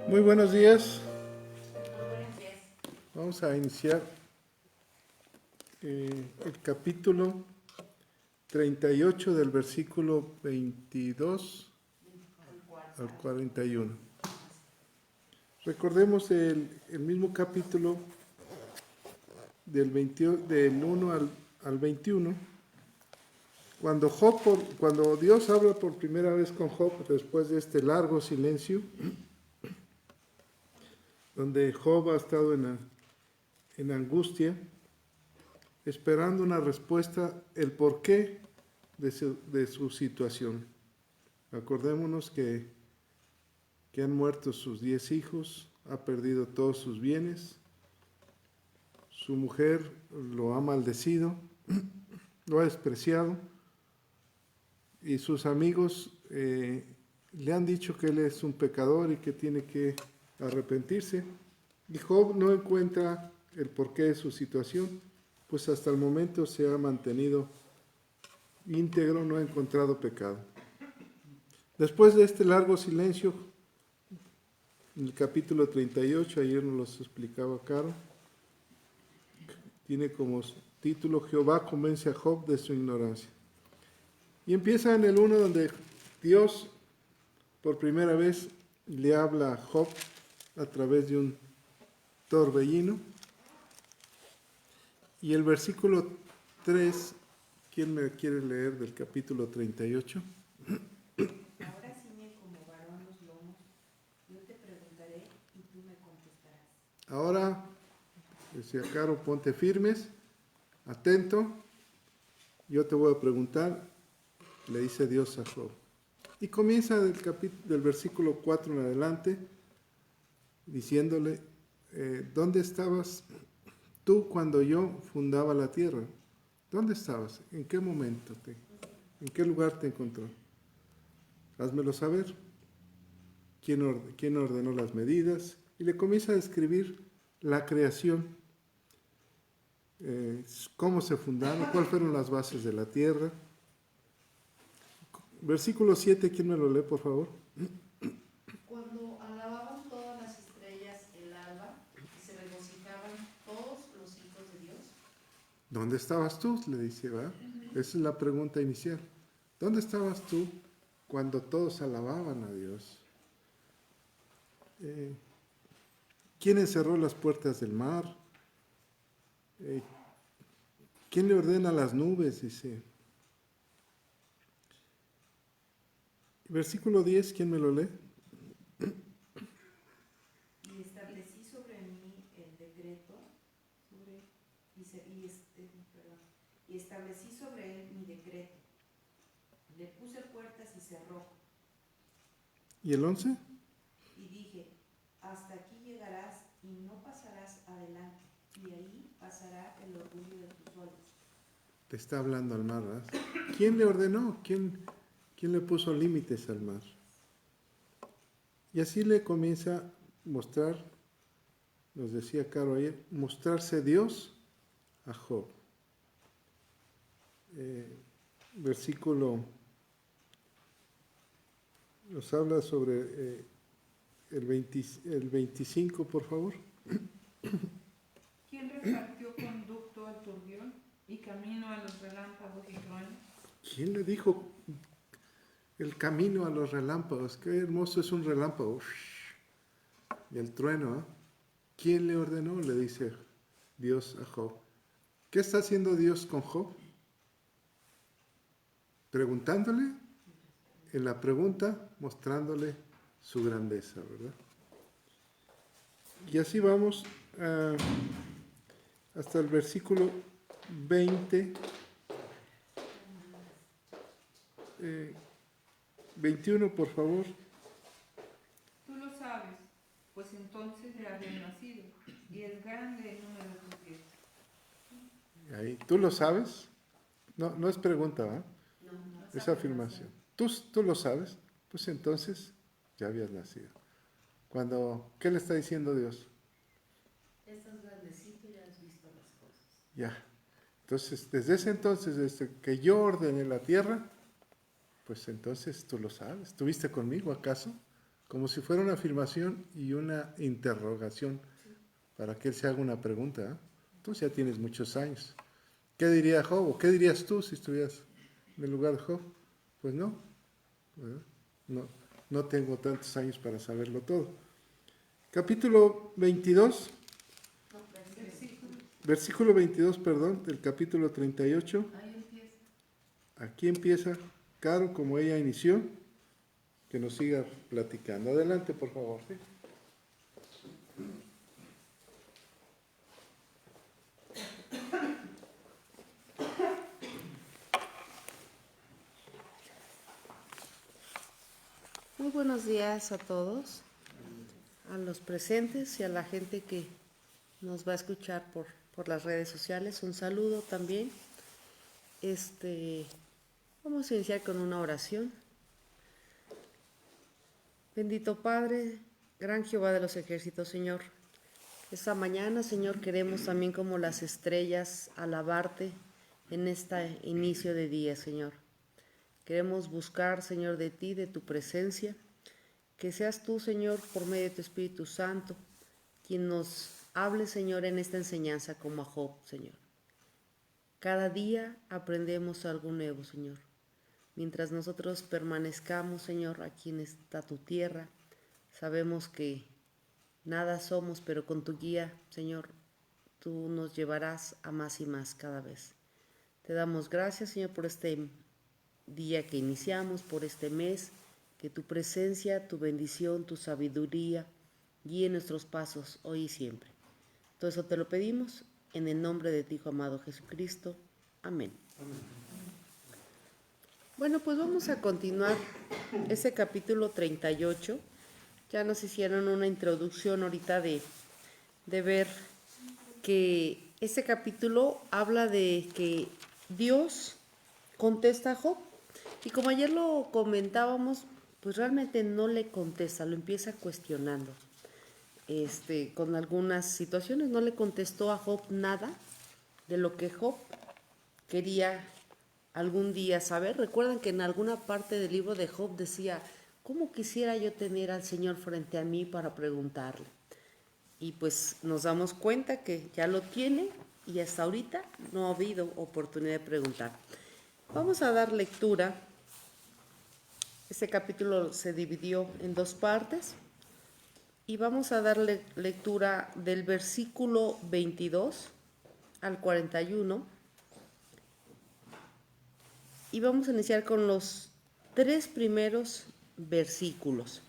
Muy buenos días. Buenos días. Vamos a iniciar el capítulo 38 del versículo 22 al 41. Recordemos el mismo capítulo del 1 al 21, cuando Dios habla por primera vez con Job después de este largo silencio, donde Job ha estado en angustia, esperando una respuesta, el porqué de su situación. Acordémonos que han muerto sus 10 hijos, ha perdido todos sus bienes, su mujer lo ha maldecido, lo ha despreciado, y sus amigos le han dicho que él es un pecador y que tiene que arrepentirse. Y Job no encuentra el porqué de su situación, pues hasta el momento se ha mantenido íntegro, no ha encontrado pecado. Después de este largo silencio, en el capítulo 38, ayer nos los explicaba Caro, tiene como título Jehová convence a Job de su ignorancia. Y empieza en el 1 donde Dios por primera vez le habla a Job a través de un torbellino. Y el versículo 3, ¿quién me quiere leer del capítulo 38? Ahora ciñe como varón los lomos, yo te preguntaré y tú me contestarás. Ahora, decía Caro, ponte firmes, atento, yo te voy a preguntar, le dice Dios a Job. Y comienza del versículo 4 en adelante, diciéndole, ¿dónde estabas tú cuando yo fundaba la tierra? ¿Dónde estabas? ¿En qué momento? ¿En qué lugar te encontró? Házmelo saber. ¿Quién ordenó las medidas? Y le comienza a describir la creación, cómo se fundaron, cuáles fueron las bases de la tierra. Versículo 7, ¿quién me lo lee, por favor? Cuando alababan todas las estrellas el alba y se regocijaban todos los hijos de Dios. ¿Dónde estabas tú? Le dice, ¿verdad? Esa es la pregunta inicial. ¿Dónde estabas tú cuando todos alababan a Dios? ¿Quién encerró las puertas del mar? ¿Quién le ordena las nubes? Dice. Versículo 10, ¿quién me lo lee? Y establecí sobre mí el decreto, y establecí sobre él mi decreto. Le puse puertas y cerró. ¿Y el 11? Y dije, hasta aquí llegarás y no pasarás adelante, y ahí pasará el orgullo de tus olas. Te está hablando al mar, ¿verdad? ¿Quién le ordenó? ¿Quién le puso límites al mar? Y así le comienza a mostrar, nos decía Caro ayer, mostrarse Dios a Job. Versículo nos habla sobre el 25, por favor. ¿Quién repartió conducto al turbión y camino a los relámpagos y truenos? ¿Quién le dijo el camino a los relámpagos? Qué hermoso es un relámpago. Y el trueno, ¿eh? ¿Quién le ordenó? Le dice Dios a Job. ¿Qué está haciendo Dios con Job? Preguntándole, en la pregunta, mostrándole su grandeza, ¿verdad? Y así vamos hasta el versículo 20, 21, por favor. Tú lo sabes, pues entonces ya había nacido, y es grande el número de tus días. Ahí, ¿tú lo sabes? No es pregunta, ¿eh? No, Es afirmación. ¿Tú lo sabes? Pues entonces ya habías nacido. ¿Qué le está diciendo Dios? Estás grandecito y has visto las cosas. Ya. Entonces, desde ese entonces, desde que yo ordené la tierra, pues entonces tú lo sabes. ¿Estuviste conmigo acaso? como si fuera una afirmación y una interrogación para que él se haga una pregunta. ¿Eh? Tú ya tienes muchos años. ¿Qué diría Job? ¿O qué dirías tú si estuvieras en el lugar de Job? Pues no, ¿verdad? No tengo tantos años para saberlo todo. Capítulo 22, versículo 22, perdón, del capítulo 38. Ahí empieza. Aquí empieza, Caro, como ella inició, que nos siga platicando. Adelante, por favor. ¿Sí? Muy buenos días a todos, a los presentes y a la gente que nos va a escuchar por las redes sociales. Un saludo también. Vamos a iniciar con una oración. Bendito Padre, gran Jehová de los ejércitos, Señor. Esta mañana, Señor, queremos también como las estrellas alabarte en este inicio de día, Señor. Queremos buscar, Señor, de ti, de tu presencia, que seas tú, Señor, por medio de tu Espíritu Santo, quien nos hable, Señor, en esta enseñanza como a Job, Señor. Cada día aprendemos algo nuevo, Señor. Mientras nosotros permanezcamos, Señor, aquí en esta tu tierra, sabemos que nada somos, pero con tu guía, Señor, tú nos llevarás a más y más cada vez. Te damos gracias, Señor, por este día que iniciamos, por este mes, que tu presencia, tu bendición, tu sabiduría guíe nuestros pasos hoy y siempre. Todo eso te lo pedimos en el nombre de tu Hijo amado Jesucristo. Amén. Bueno, pues vamos a continuar ese capítulo 38. Ya nos hicieron una introducción ahorita de ver que ese capítulo habla de que Dios contesta a Job. Y como ayer lo comentábamos, pues realmente no le contesta, lo empieza cuestionando. Con algunas situaciones no le contestó a Job nada de lo que Job quería algún día saber. Recuerdan que en alguna parte del libro de Job decía, ¿cómo quisiera yo tener al Señor frente a mí para preguntarle? Y pues nos damos cuenta que ya lo tiene y hasta ahorita no ha habido oportunidad de preguntar. Vamos a dar lectura. Este capítulo se dividió en dos partes y vamos a darle lectura del versículo 22 al 41 y vamos a iniciar con los 3 primeros versículos.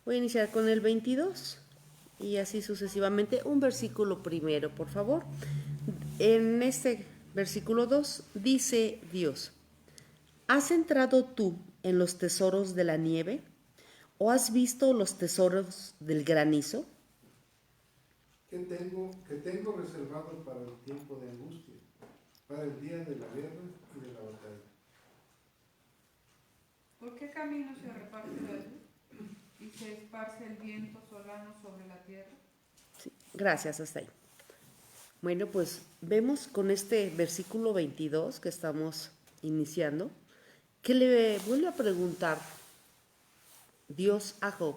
Voy a iniciar con el 22 y así sucesivamente. Un versículo primero, por favor. En este versículo 2 dice Dios: ¿has entrado tú en los tesoros de la nieve? ¿O has visto los tesoros del granizo? Que tengo reservado para el tiempo de angustia, para el día de la guerra y de la batalla. ¿Por qué camino se reparte la luz y se esparce el viento solano sobre la tierra? Sí, gracias, hasta ahí. Bueno, pues vemos con este versículo 22 que estamos iniciando, que le vuelve a preguntar Dios a Job: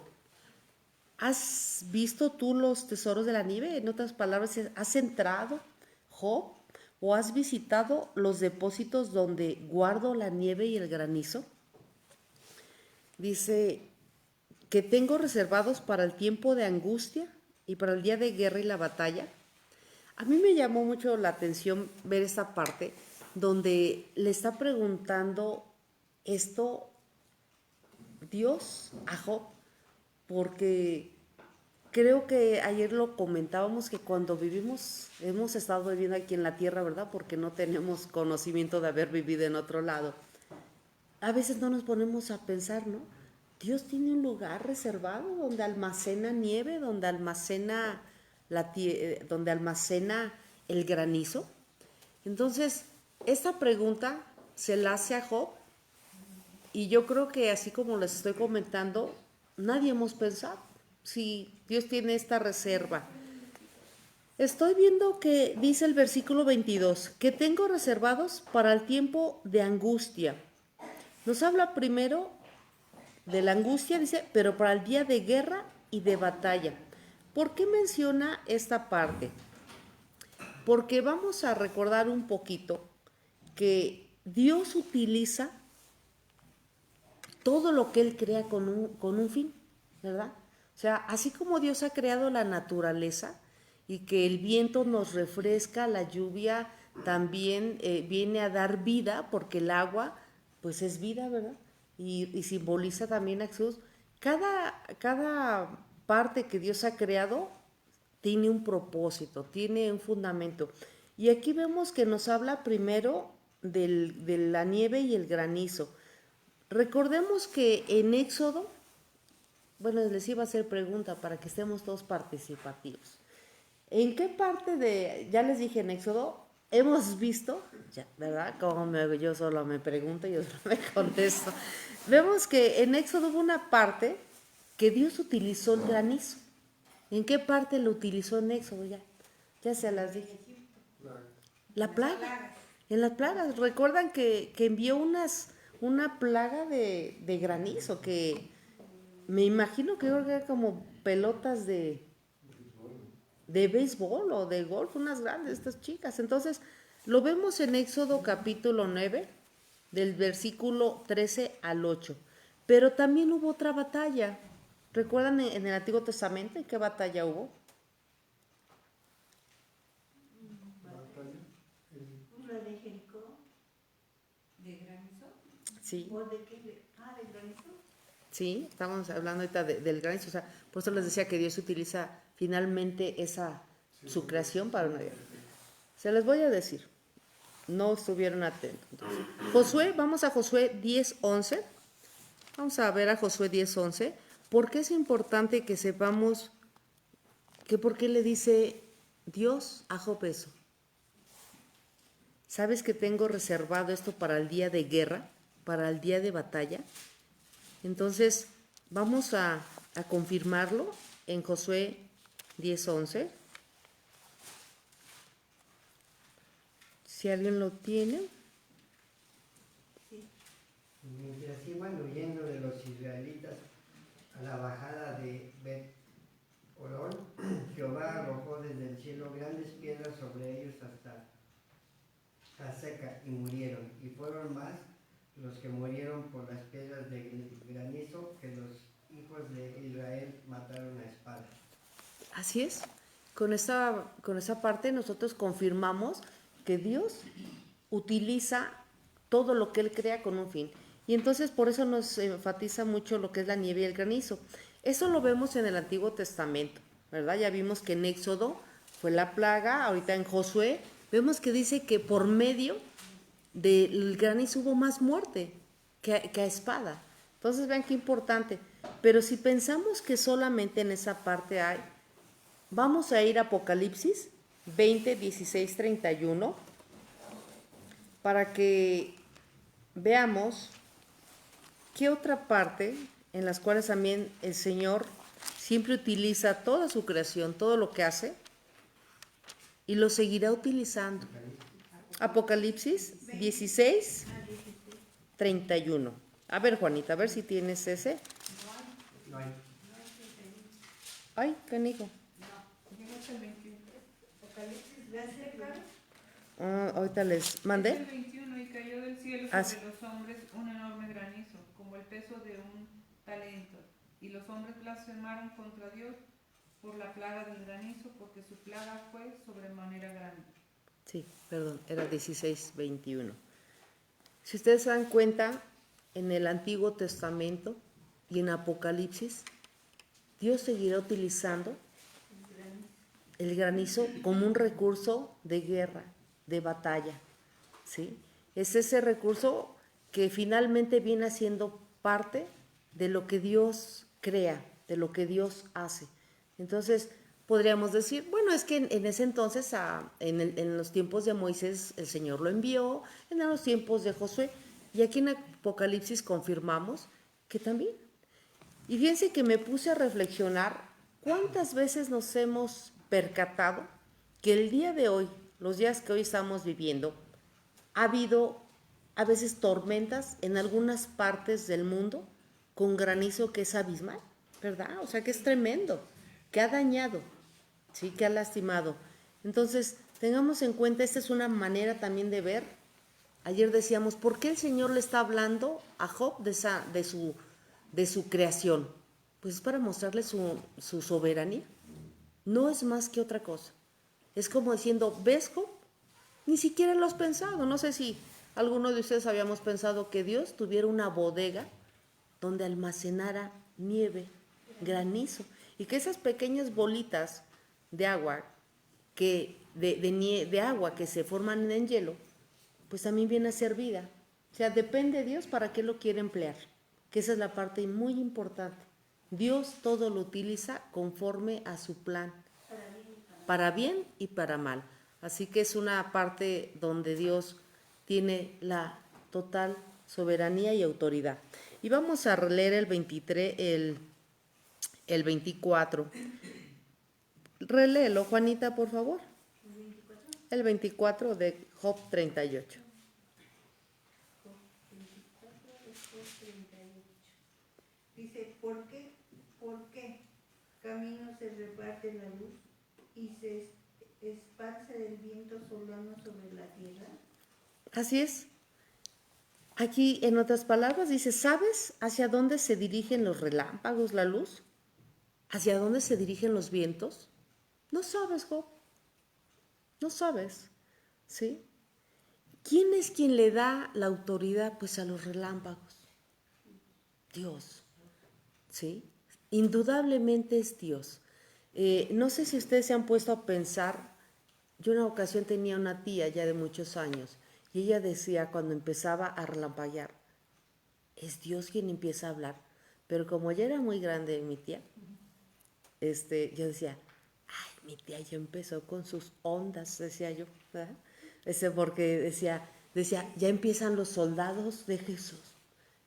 ¿has visto tú los tesoros de la nieve? En otras palabras, ¿has entrado, Job, o has visitado los depósitos donde guardo la nieve y el granizo? Dice que tengo reservados para el tiempo de angustia y para el día de guerra y la batalla. A mí me llamó mucho la atención ver esta parte donde le está preguntando esto Dios a Job, porque creo que ayer lo comentábamos que cuando hemos estado viviendo aquí en la tierra, ¿verdad? Porque no tenemos conocimiento de haber vivido en otro lado. A veces no nos ponemos a pensar, ¿no? Dios tiene un lugar reservado donde almacena nieve, donde almacena el granizo. Entonces, esta pregunta se la hace a Job y yo creo que así como les estoy comentando, nadie hemos pensado si Dios tiene esta reserva. Estoy viendo que dice el versículo 22, que tengo reservados para el tiempo de angustia. Nos habla primero de la angustia, dice, pero para el día de guerra y de batalla. ¿Por qué menciona esta parte? Porque vamos a recordar un poquito que Dios utiliza todo lo que Él crea con un fin, ¿verdad? O sea, así como Dios ha creado la naturaleza y que el viento nos refresca, la lluvia también viene a dar vida, porque el agua, pues es vida, ¿verdad? Y simboliza también a Jesús. Cada parte que Dios ha creado tiene un propósito, tiene un fundamento. Y aquí vemos que nos habla primero de la nieve y el granizo. Recordemos que en Éxodo, bueno, les iba a hacer pregunta para que estemos todos participativos. ¿En qué parte ya les dije en Éxodo, hemos visto, ya, ¿verdad? Yo solo me pregunto y yo solo me contesto. Vemos que en Éxodo hubo una parte que Dios utilizó el granizo. ¿En qué parte lo utilizó en Éxodo? Ya se las dije. La plaga. En las plagas. Recuerdan que envió una plaga de granizo que me imagino que era como pelotas de béisbol o de golf, unas grandes, estas chicas. Entonces, lo vemos en Éxodo capítulo 9, del versículo 13 al 8. Pero también hubo otra batalla. ¿Recuerdan en el Antiguo Testamento en qué batalla hubo? ¿La de Jericó? ¿De granizo? Sí. ¿O de qué? ¿De granizo? Sí, estamos hablando ahorita del granizo. O sea, por eso les decía que Dios utiliza finalmente su creación para una guerra. Se les voy a decir. No estuvieron atentos. Entonces, Josué, vamos a Josué 10:11. Vamos a ver a Josué 10:11. ¿Por qué es importante que sepamos que por qué le dice Dios a Job eso? ¿Sabes que tengo reservado esto para el día de guerra, para el día de batalla? Entonces, vamos a confirmarlo en Josué 10:11. Si alguien lo tiene. Mientras iban huyendo de los israelitas a la bajada de Bet-Orón, Jehová arrojó desde el cielo grandes piedras sobre ellos hasta Aseca y murieron. Y fueron más los que murieron por las piedras de granizo que los hijos de Israel mataron a espada. Así es. Con esa parte nosotros confirmamos que Dios utiliza todo lo que Él crea con un fin. Y entonces por eso nos enfatiza mucho lo que es la nieve y el granizo. Eso lo vemos en el Antiguo Testamento, ¿verdad? Ya vimos que en Éxodo fue la plaga, ahorita en Josué vemos que dice que por medio del granizo hubo más muerte que a espada. Entonces vean qué importante. Pero si pensamos que solamente en esa parte hay, vamos a ir a Apocalipsis 20, 16, 31 para que veamos qué otra parte en las cuales también el Señor siempre utiliza toda su creación, todo lo que hace, y lo seguirá utilizando. Apocalipsis 16, 31. A ver, Juanita, a ver si tienes ese. No hay. Ay, canijo. Llegamos al 21. Apocalipsis 20, claro. Ahorita les Es mandé. el 21, y cayó del cielo Ah, sobre los hombres un enorme granizo, como el peso de un talento. Y los hombres blasfemaron contra Dios por la plaga del granizo, porque su plaga fue sobremanera grande. Sí, perdón, era 16, 21. Si ustedes se dan cuenta, en el Antiguo Testamento y en Apocalipsis, Dios seguirá utilizando el granizo como un recurso de guerra, de batalla, ¿sí? Es ese recurso que finalmente viene siendo parte de lo que Dios crea, de lo que Dios hace. Entonces, podríamos decir, bueno, es que en ese entonces, en los tiempos de Moisés, el Señor lo envió, en los tiempos de Josué, y aquí en Apocalipsis confirmamos que también. Y fíjense que me puse a reflexionar cuántas veces nos hemos percatado que el día de hoy, los días que hoy estamos viviendo, ha habido a veces tormentas en algunas partes del mundo con granizo que es abismal, ¿verdad? O sea, que es tremendo, que ha dañado, ¿sí? Que ha lastimado. Entonces, tengamos en cuenta, esta es una manera también de ver. Ayer decíamos, ¿por qué el Señor le está hablando a Job de su creación? Pues es para mostrarle su soberanía. No es más que otra cosa. Es como diciendo, ¿ves, Job? Ni siquiera lo has pensado. No sé si alguno de ustedes habíamos pensado que Dios tuviera una bodega donde almacenara nieve, granizo, y que esas pequeñas bolitas de agua de agua que se forman en hielo, pues también viene a ser vida. O sea, depende de Dios para qué lo quiere emplear, que esa es la parte muy importante. Dios todo lo utiliza conforme a su plan, para bien y para mal. Así que es una parte donde Dios tiene la total soberanía y autoridad. Y vamos a leer el 23, el 24. Reléelo, Juanita, por favor. El 24 de Job 38. Dice, ¿por qué camino se reparte la luz y se esparce el viento solano sobre la tierra? Así es. Aquí, en otras palabras, dice, ¿sabes hacia dónde se dirigen los relámpagos, la luz? ¿Hacia dónde se dirigen los vientos? No sabes, Job. No sabes, ¿sí? ¿Quién es quien le da la autoridad? Pues a los relámpagos. Dios, ¿sí? Indudablemente es Dios. No sé si ustedes se han puesto a pensar, yo en una ocasión tenía una tía ya de muchos años y ella decía cuando empezaba a relampaguear, es Dios quien empieza a hablar, pero como ya era muy grande mi tía, yo decía, ay, mi tía ya empezó con sus ondas, decía yo, ¿verdad? Porque decía, ya empiezan los soldados de Jesús,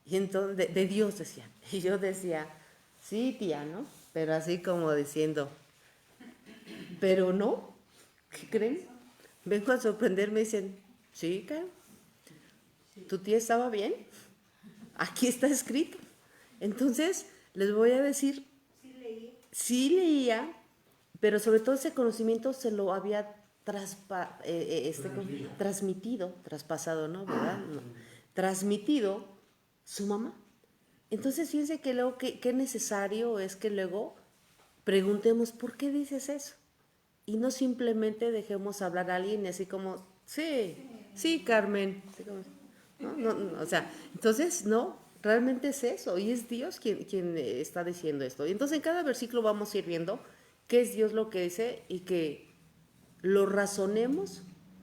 y entonces, de Dios decía, y yo decía, sí, tía, ¿no? Pero así como diciendo, pero no, ¿qué creen? Vengo a sorprenderme y dicen, sí, Karen, tu tía estaba bien, aquí está escrito. Entonces, les voy a decir, sí leía, pero sobre todo ese conocimiento se lo había transmitido, traspasado, ¿no? ¿Verdad? No. Transmitido su mamá. Entonces, fíjense que luego, qué necesario es que luego preguntemos, ¿por qué dices eso? Y no simplemente dejemos hablar a alguien así como, sí, Carmen. Así como, no, o sea, entonces, no, realmente es eso, y es Dios quien está diciendo esto. Y entonces en cada versículo vamos a ir viendo qué es Dios lo que dice y que lo razonemos,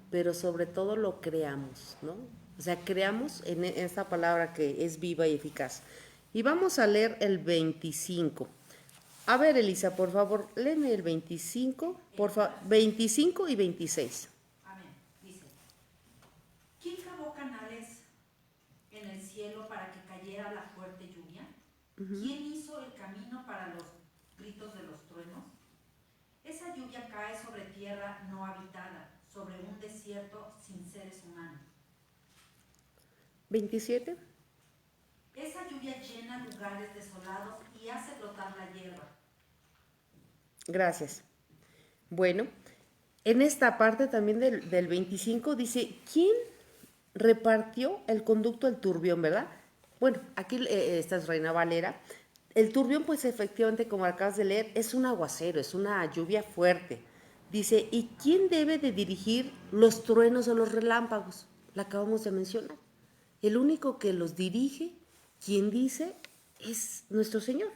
pero sobre todo lo creamos, ¿no? O sea, creamos en esta palabra que es viva y eficaz. Y vamos a leer el 25. A ver, Elisa, por favor, léeme el 25, por favor, 25 y 26. Amén. Dice, ¿quién cavó canales en el cielo para que cayera la fuerte lluvia? ¿Quién hizo el camino para los gritos de los truenos? Esa lluvia cae sobre tierra no habitada, sobre un desierto sin seres humanos. 27. Esa lluvia llena lugares desolados y hace brotar la hierba. Gracias. Bueno, en esta parte también del 25 dice, ¿quién repartió el conducto del turbión, verdad? Bueno, aquí esta es Reina Valera. El turbión, pues efectivamente, como acabas de leer, es un aguacero, es una lluvia fuerte. Dice, ¿y quién debe de dirigir los truenos o los relámpagos? La acabamos de mencionar. El único que los dirige, quien dice, es nuestro Señor.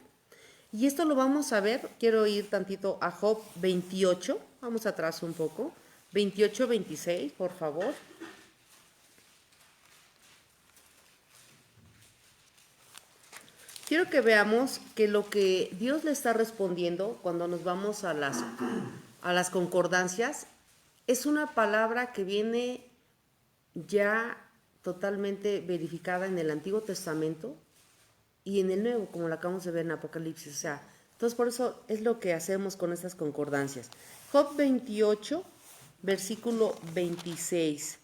Y esto lo vamos a ver, quiero ir tantito a Job 28, vamos atrás un poco, 28, 26, por favor. Quiero que veamos que lo que Dios le está respondiendo cuando nos vamos a las concordancias es una palabra que viene ya totalmente verificada en el Antiguo Testamento y en el Nuevo, como lo acabamos de ver en Apocalipsis. O sea, entonces por eso es lo que hacemos con estas concordancias. Job 28, versículo 26.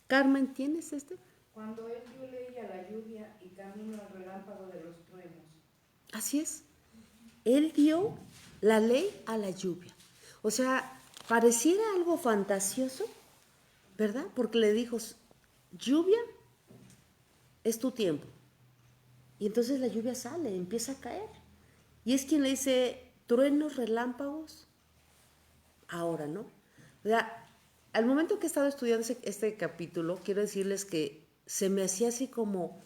Carmen, ¿tienes este? Cuando él dio ley a la lluvia y camino al relámpago de los Así es. Él dio la ley a la lluvia. O sea, pareciera algo fantasioso, ¿verdad? Porque le dijo, lluvia es tu tiempo. Y entonces la lluvia sale, empieza a caer. Y es quien le dice, truenos, relámpagos, ahora, ¿no? O sea, al momento que he estado estudiando este capítulo, quiero decirles que se me hacía así como,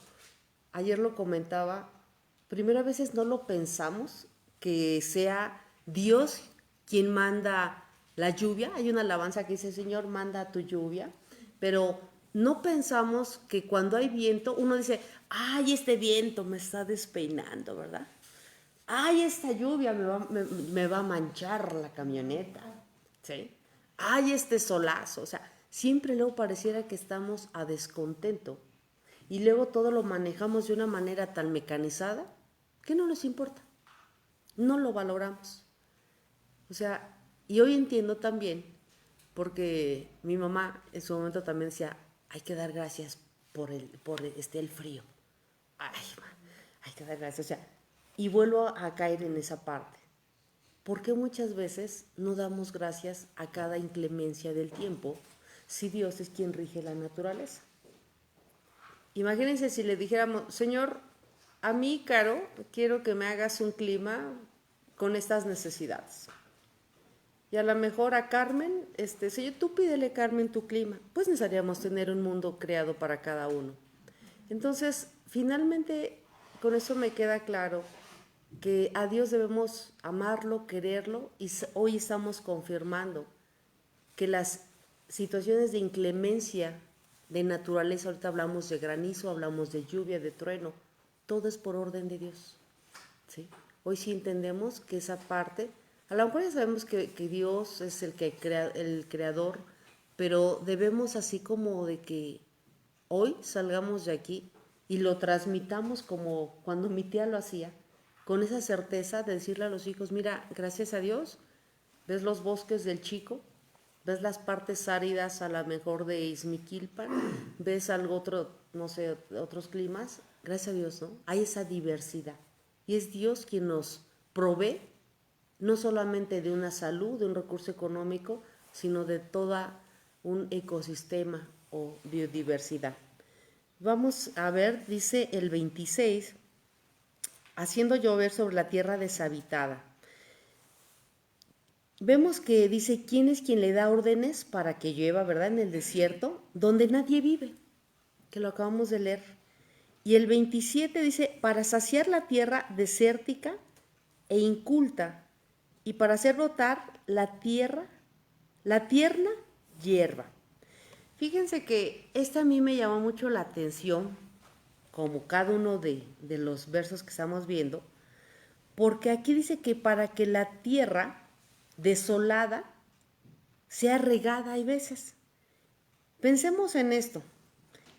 ayer lo comentaba, primero a veces no lo pensamos, que sea Dios quien manda la lluvia. Hay una alabanza que dice, Señor, manda tu lluvia, pero no pensamos que cuando hay viento, uno dice, ay, este viento me está despeinando, ¿verdad? Ay, esta lluvia me va a manchar la camioneta, ¿sí? Ay, este solazo, o sea, siempre luego pareciera que estamos a descontento y luego todo lo manejamos de una manera tan mecanizada que no nos importa, no lo valoramos. O sea, y hoy entiendo también, porque mi mamá en su momento también decía, hay que dar gracias por el frío. Ay, hay que dar gracias. O sea, y vuelvo a caer en esa parte. ¿Por qué muchas veces no damos gracias a cada inclemencia del tiempo si Dios es quien rige la naturaleza? Imagínense si le dijéramos, Señor, a mí, Caro, quiero que me hagas un clima con estas necesidades. Y a lo mejor a Carmen, Señor, tú pídele, Carmen, tu clima. Pues necesitaríamos tener un mundo creado para cada uno. Entonces, finalmente, con eso me queda claro que a Dios debemos amarlo, quererlo, y hoy estamos confirmando que las situaciones de inclemencia de naturaleza, ahorita hablamos de granizo, hablamos de lluvia, de trueno, todo es por orden de Dios, ¿sí? Hoy sí entendemos que esa parte, a lo mejor ya sabemos que Dios es el creador, pero debemos así como de que hoy salgamos de aquí y lo transmitamos como cuando mi tía lo hacía, con esa certeza de decirle a los hijos, mira, gracias a Dios, ves los bosques del Chico, ves las partes áridas a lo mejor de Izmiquilpan, ves algo otro, no sé, otros climas, gracias a Dios, ¿no? Hay esa diversidad y es Dios quien nos provee no solamente de una salud, de un recurso económico, sino de todo un ecosistema o biodiversidad. Vamos a ver, dice el 26, haciendo llover sobre la tierra deshabitada. Vemos que dice, ¿quién es quien le da órdenes para que llueva, verdad? En el desierto, donde nadie vive, que lo acabamos de leer. Y el 27 dice, para saciar la tierra desértica e inculta, y para hacer brotar la tierna hierba. Fíjense que esta a mí me llamó mucho la atención, como cada uno de los versos que estamos viendo, porque aquí dice que para que la tierra desolada sea regada hay veces. Pensemos en esto.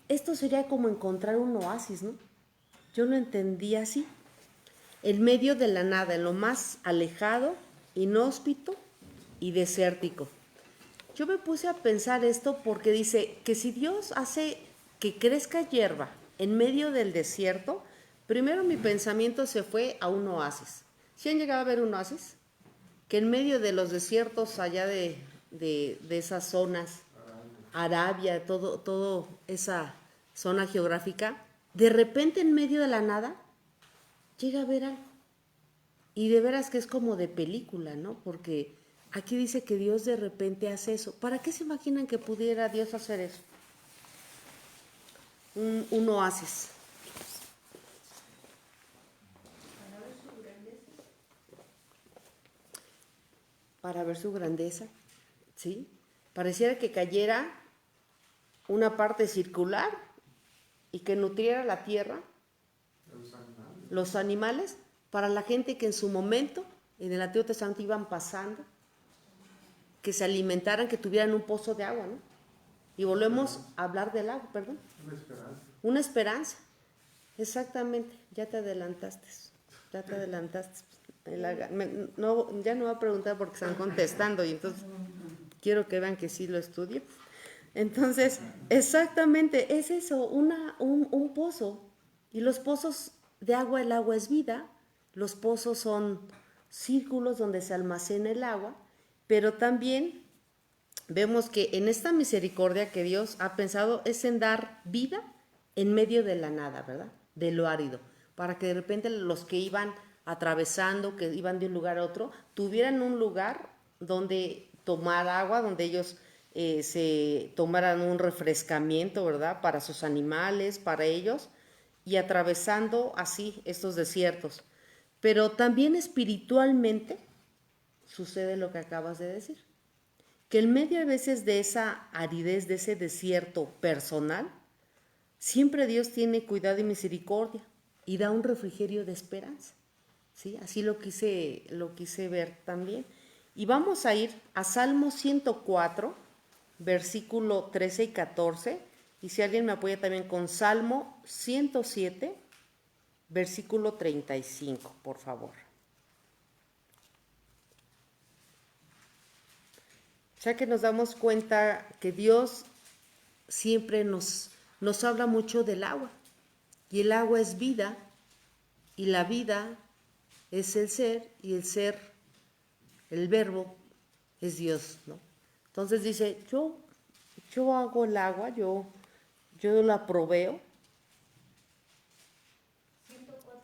Esto sería como encontrar un oasis, ¿no? Yo lo entendí así. En medio de la nada, en lo más alejado, inhóspito y desértico. Yo me puse a pensar esto porque dice que si Dios hace que crezca hierba en medio del desierto, primero mi pensamiento se fue a un oasis. ¿Sí han llegado a ver un oasis? Que en medio de los desiertos allá de esas zonas, Arabia, todo esa zona geográfica, de repente en medio de la nada llega a ver algo. Y de veras que es como de película, ¿no? Porque aquí dice que Dios de repente hace eso. ¿Para qué se imaginan que pudiera Dios hacer eso? Un oasis. Para ver su grandeza, ¿sí? Pareciera que cayera una parte circular y que nutriera la tierra, los animales, para la gente que en su momento, en el Antiguo Testamento iban pasando, que se alimentaran, que tuvieran un pozo de agua, ¿no? Y volvemos a hablar del agua, perdón. Una esperanza. Una esperanza, exactamente, ya te adelantaste. Ya no voy a preguntar porque están contestando y entonces quiero que vean que sí lo estudio. Entonces, exactamente, es eso, un pozo. Y los pozos de agua, el agua es vida. Los pozos son círculos donde se almacena el agua, pero también vemos que en esta misericordia que Dios ha pensado es en dar vida en medio de la nada, ¿verdad? De lo árido, para que de repente los que iban atravesando, que iban de un lugar a otro, tuvieran un lugar donde tomar agua, donde ellos se tomaran un refrescamiento, ¿verdad? Para sus animales, para ellos, y atravesando así estos desiertos. Pero también espiritualmente sucede lo que acabas de decir, que en medio a veces de esa aridez, de ese desierto personal, siempre Dios tiene cuidado y misericordia y da un refrigerio de esperanza. ¿Sí? Así lo quise ver también. Y vamos a ir a Salmo 104, versículo 13 y 14. Y si alguien me apoya también con Salmo 107, versículo 35, por favor. Ya que nos damos cuenta que Dios siempre nos habla mucho del agua. Y el agua es vida, y la vida es el ser, y el ser, el verbo, es Dios, ¿no? Entonces dice, yo hago el agua, yo la proveo.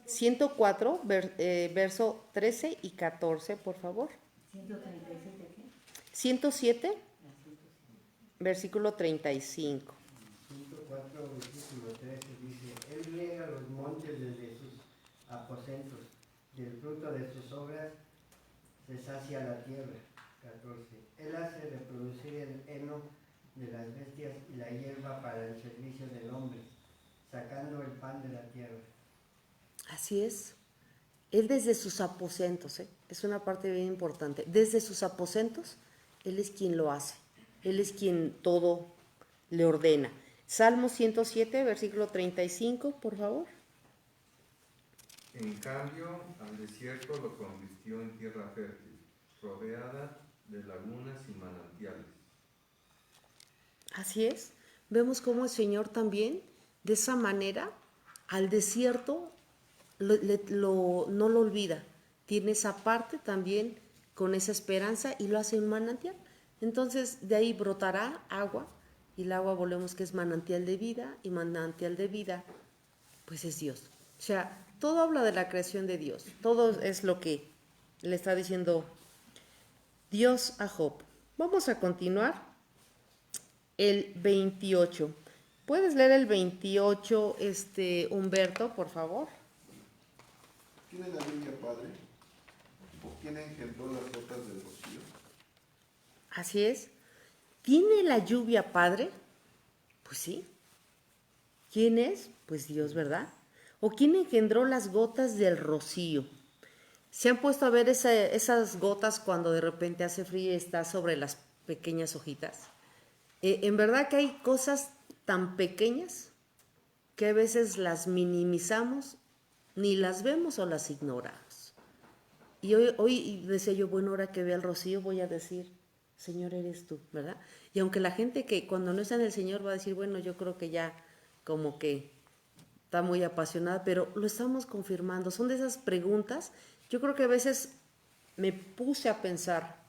104, verso 13 y 14, por favor. 137, ¿qué? 107, versículo 35. 104, versículo 13 dice, Él riega los montes desde sus aposentos, del fruto de sus obras se sacia la tierra. 14. Él hace reproducir el heno de las bestias y la hierba para el servicio del hombre, sacando el pan de la tierra. Así es. Él desde sus aposentos, es una parte bien importante. Desde sus aposentos, Él es quien lo hace. Él es quien todo le ordena. Salmo 107, versículo 35, por favor. En cambio, al desierto lo convirtió en tierra fértil, rodeada de lagunas y manantiales. Así es. Vemos cómo el Señor también, de esa manera, al desierto no lo olvida. Tiene esa parte también con esa esperanza y lo hace un manantial. Entonces, de ahí brotará agua, y el agua volvemos que es manantial de vida, y manantial de vida, pues es Dios. O sea, todo habla de la creación de Dios. Todo es lo que le está diciendo Dios a Job. Vamos a continuar. El 28. ¿Puedes leer el 28, Humberto, por favor? ¿Tiene la lluvia padre? ¿Quién engendró las gotas del rocío? Así es. ¿Tiene la lluvia padre? Pues sí. ¿Quién es? Pues Dios, ¿verdad? ¿O quién engendró las gotas del rocío? ¿Se han puesto a ver esas gotas cuando de repente hace frío y está sobre las pequeñas hojitas? En verdad que hay cosas tan pequeñas que a veces las minimizamos, ni las vemos o las ignoramos. Y hoy decía yo, bueno, ahora que vea el rocío voy a decir, Señor, eres tú, ¿verdad? Y aunque la gente que cuando no está en el Señor va a decir, bueno, yo creo que ya como que está muy apasionada, pero lo estamos confirmando. Son de esas preguntas. Yo creo que a veces me puse a pensar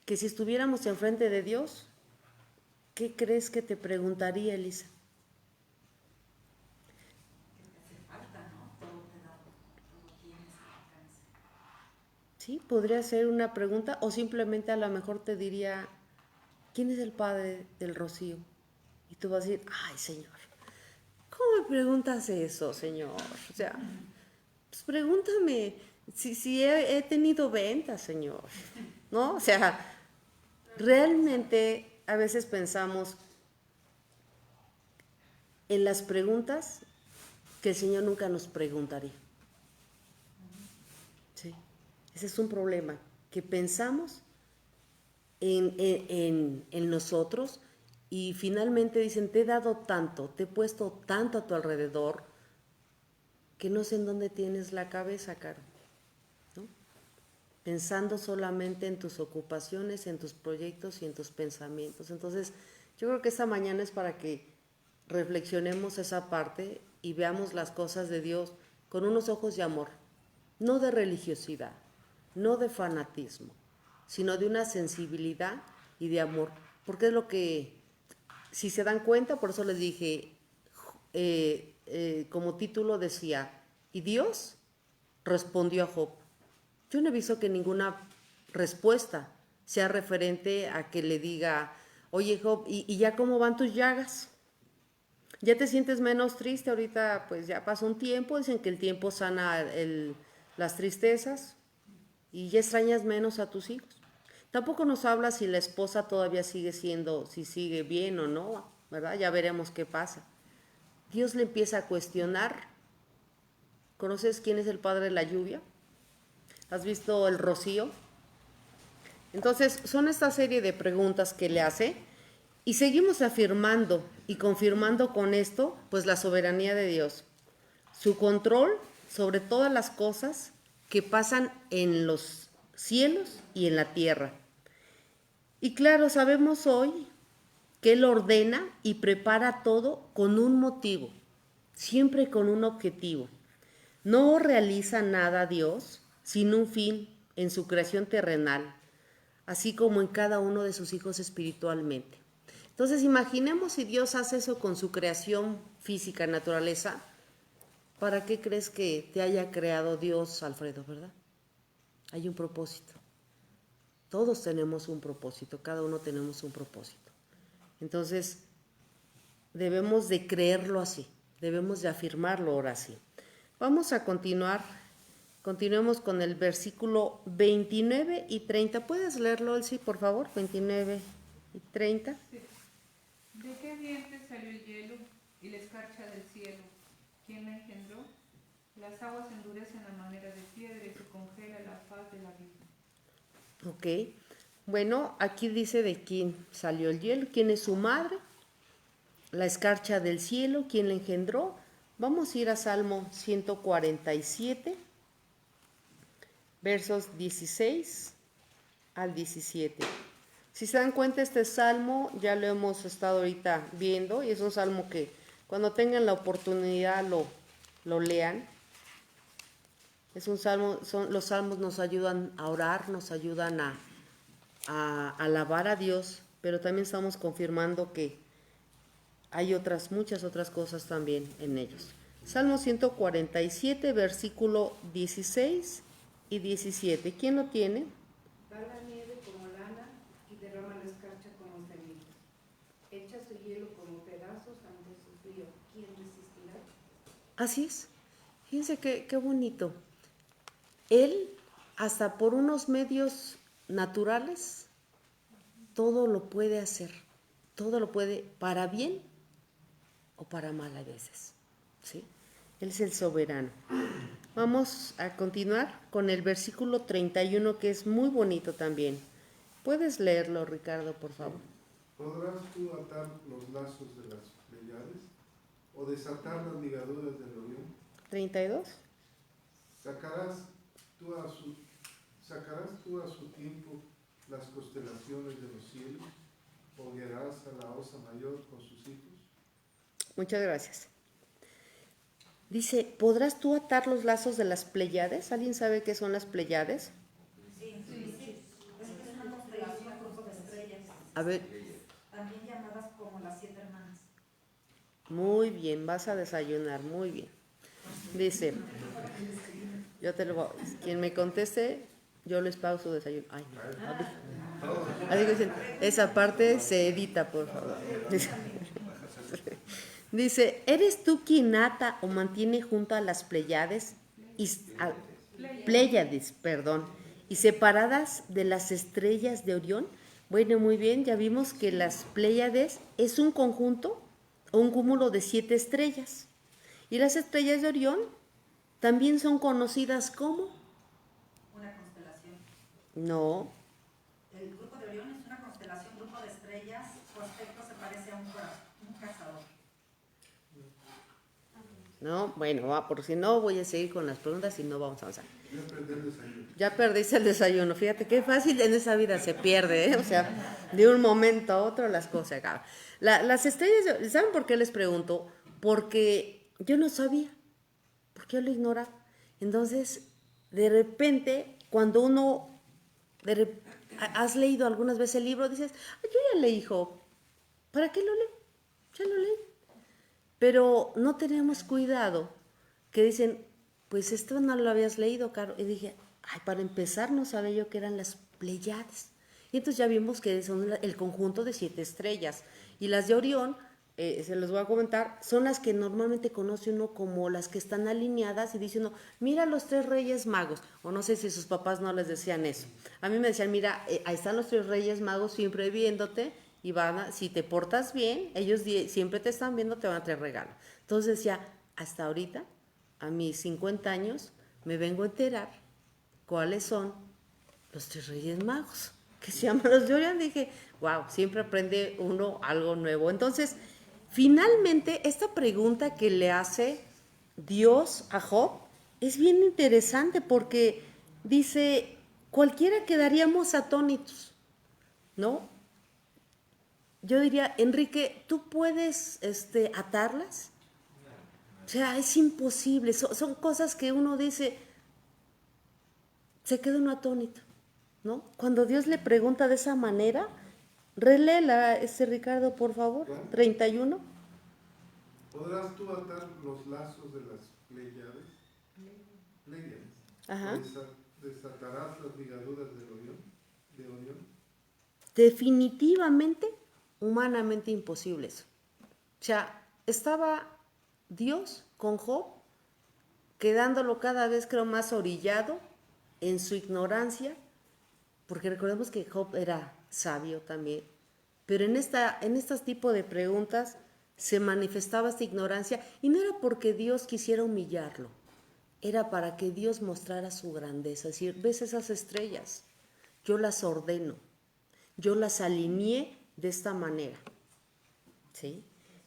que si estuviéramos enfrente de Dios, ¿qué crees que te preguntaría, Elisa? Hace falta, ¿no? Todo te da, todo tienes al alcance. Sí, podría ser una pregunta, o simplemente a lo mejor te diría, ¿quién es el padre del rocío? Y tú vas a decir, ay, Señor, ¿cómo me preguntas eso, Señor? O sea, pues pregúntame si he tenido ventas, Señor, ¿no? O sea, realmente a veces pensamos en las preguntas que el Señor nunca nos preguntaría. Sí, ese es un problema, que pensamos en nosotros y finalmente dicen, te he dado tanto, te he puesto tanto a tu alrededor, que no sé en dónde tienes la cabeza, Caro, ¿no? Pensando solamente en tus ocupaciones, en tus proyectos y en tus pensamientos. Entonces, yo creo que esta mañana es para que reflexionemos esa parte y veamos las cosas de Dios con unos ojos de amor, no de religiosidad, no de fanatismo, sino de una sensibilidad y de amor. Porque es lo que, si se dan cuenta, por eso les dije, como título decía, y Dios respondió a Job. Yo no he visto que ninguna respuesta sea referente a que le diga, oye Job, ¿y ya cómo van tus llagas? ¿Ya te sientes menos triste? Ahorita pues ya pasó un tiempo, dicen que el tiempo sana las tristezas y ya extrañas menos a tus hijos. Tampoco nos habla si la esposa todavía sigue siendo, si sigue bien o no, ¿verdad? Ya veremos qué pasa. Dios le empieza a cuestionar. ¿Conoces quién es el padre de la lluvia? ¿Has visto el rocío? Entonces, son esta serie de preguntas que le hace y seguimos afirmando y confirmando con esto, pues la soberanía de Dios, su control sobre todas las cosas que pasan en los cielos y en la tierra. Y claro, sabemos hoy que Él ordena y prepara todo con un motivo, siempre con un objetivo. No realiza nada Dios sin un fin en su creación terrenal, así como en cada uno de sus hijos espiritualmente. Entonces, imaginemos si Dios hace eso con su creación física, naturaleza, ¿para qué crees que te haya creado Dios, Alfredo, verdad? Hay un propósito. Todos tenemos un propósito, cada uno tenemos un propósito. Entonces, debemos de creerlo así, debemos de afirmarlo ahora sí. Vamos a continuemos con el versículo 29 y 30. ¿Puedes leerlo, Elsie, por favor? 29 y 30. Sí. ¿De qué dientes salió el hielo y la escarcha del cielo? ¿Quién la engendró? Las aguas endurecen a manera de piedra y se congela la faz de la vida. Ok. Bueno, aquí dice de quién salió el hielo, quién es su madre, la escarcha del cielo, quién la engendró. Vamos a ir a Salmo 147, versos 16 al 17. Si se dan cuenta, este salmo ya lo hemos estado ahorita viendo y es un salmo que cuando tengan la oportunidad lo lean. Es un salmo, los salmos nos ayudan a orar, nos ayudan a alabar a Dios, pero también estamos confirmando que hay muchas otras cosas también en ellos. Salmo 147, versículo 16 y 17. ¿Quién lo tiene? Da la nieve como lana y derrama la escarcha como cenizas. Echa su hielo como pedazos ante su frío. ¿Quién resistirá? Así es. Fíjense qué bonito. Él, hasta por unos medios naturales, todo lo puede hacer. Todo lo puede para bien o para mal a veces. ¿Sí? Él es el soberano. Vamos a continuar con el versículo 31, que es muy bonito también. ¿Puedes leerlo, Ricardo, por favor? ¿Podrás tú atar los lazos de las Pleiades o desatar las ligaduras del Orión? 32. ¿Sacarás tú a su tiempo las constelaciones de los cielos o guiarás a la osa mayor con sus hijos? Muchas gracias. Dice, ¿podrás tú atar los lazos de las Pleiades? ¿Alguien sabe qué son las Pleiades? Sí. Es una constelación, grupo de estrellas, A ver, también llamadas como las 7 hermanas. muy bien, vas a desayunar, muy bien. Dice, yo te lo voy, quien me conteste, yo les pago su desayuno. Ay, así que dicen, esa parte se edita, por favor. Dice, ¿eres tú quien ata o mantiene junto a las Pleiades y separadas de las estrellas de Orión? Bueno, muy bien, ya vimos que las Pleiades es un conjunto o un cúmulo de 7 estrellas. Y las estrellas de Orión también son conocidas como... Una constelación. No, El grupo de Orión es una constelación, grupo de estrellas, su aspecto se parece a un cazador. no, bueno, por si no voy a seguir con las preguntas y no vamos a avanzar. Yo perdí el desayuno. Ya perdiste el desayuno, fíjate qué fácil en esa vida se pierde, ¿eh? O sea, de un momento a otro las cosas se acaban. Las estrellas, ¿saben por qué les pregunto? Porque yo no sabía, porque yo lo ignoraba. Entonces, de repente, cuando uno has leído algunas veces el libro, dices, "Ay, yo ya leí Job, ¿para qué lo leo? Ya lo leí". Pero no tenemos cuidado, que dicen, pues esto no lo habías leído, Caro. Y dije, ay, para empezar no sabía yo que eran las Pléyades. Y entonces ya vimos que son el conjunto de 7 estrellas. Y las de Orión, se los voy a comentar, son las que normalmente conoce uno como las que están alineadas y dice uno, mira los 3 reyes magos. O no sé si sus papás no les decían eso. A mí me decían, mira, ahí están los 3 reyes magos siempre viéndote y si te portas bien, ellos siempre te están viendo, te van a traer regalo. Entonces ya, hasta ahorita, a mis 50 años, me vengo a enterar cuáles son los 3 reyes magos, que se llaman los de Orión. Dije, wow, siempre aprende uno algo nuevo. Entonces, finalmente, esta pregunta que le hace Dios a Job es bien interesante porque dice, cualquiera quedaríamos atónitos, ¿no? Yo diría, Enrique, ¿tú puedes atarlas? O sea, es imposible, son cosas que uno dice, se queda uno atónito, ¿no? Cuando Dios le pregunta de esa manera, reléela, Ricardo, por favor, ¿Cuál? 31. ¿Podrás tú atar los lazos de las Pléyades? Pléyades. Ajá. ¿Desatarás las ligaduras de Orión? Definitivamente, humanamente imposible eso. O sea, estaba Dios con Job, quedándolo cada vez creo más orillado en su ignorancia, porque recordemos que Job era sabio también, pero en este tipo de preguntas se manifestaba esta ignorancia y no era porque Dios quisiera humillarlo, era para que Dios mostrara su grandeza, es decir, ¿ves esas estrellas? Yo las ordeno, yo las alineé de esta manera, ¿sí?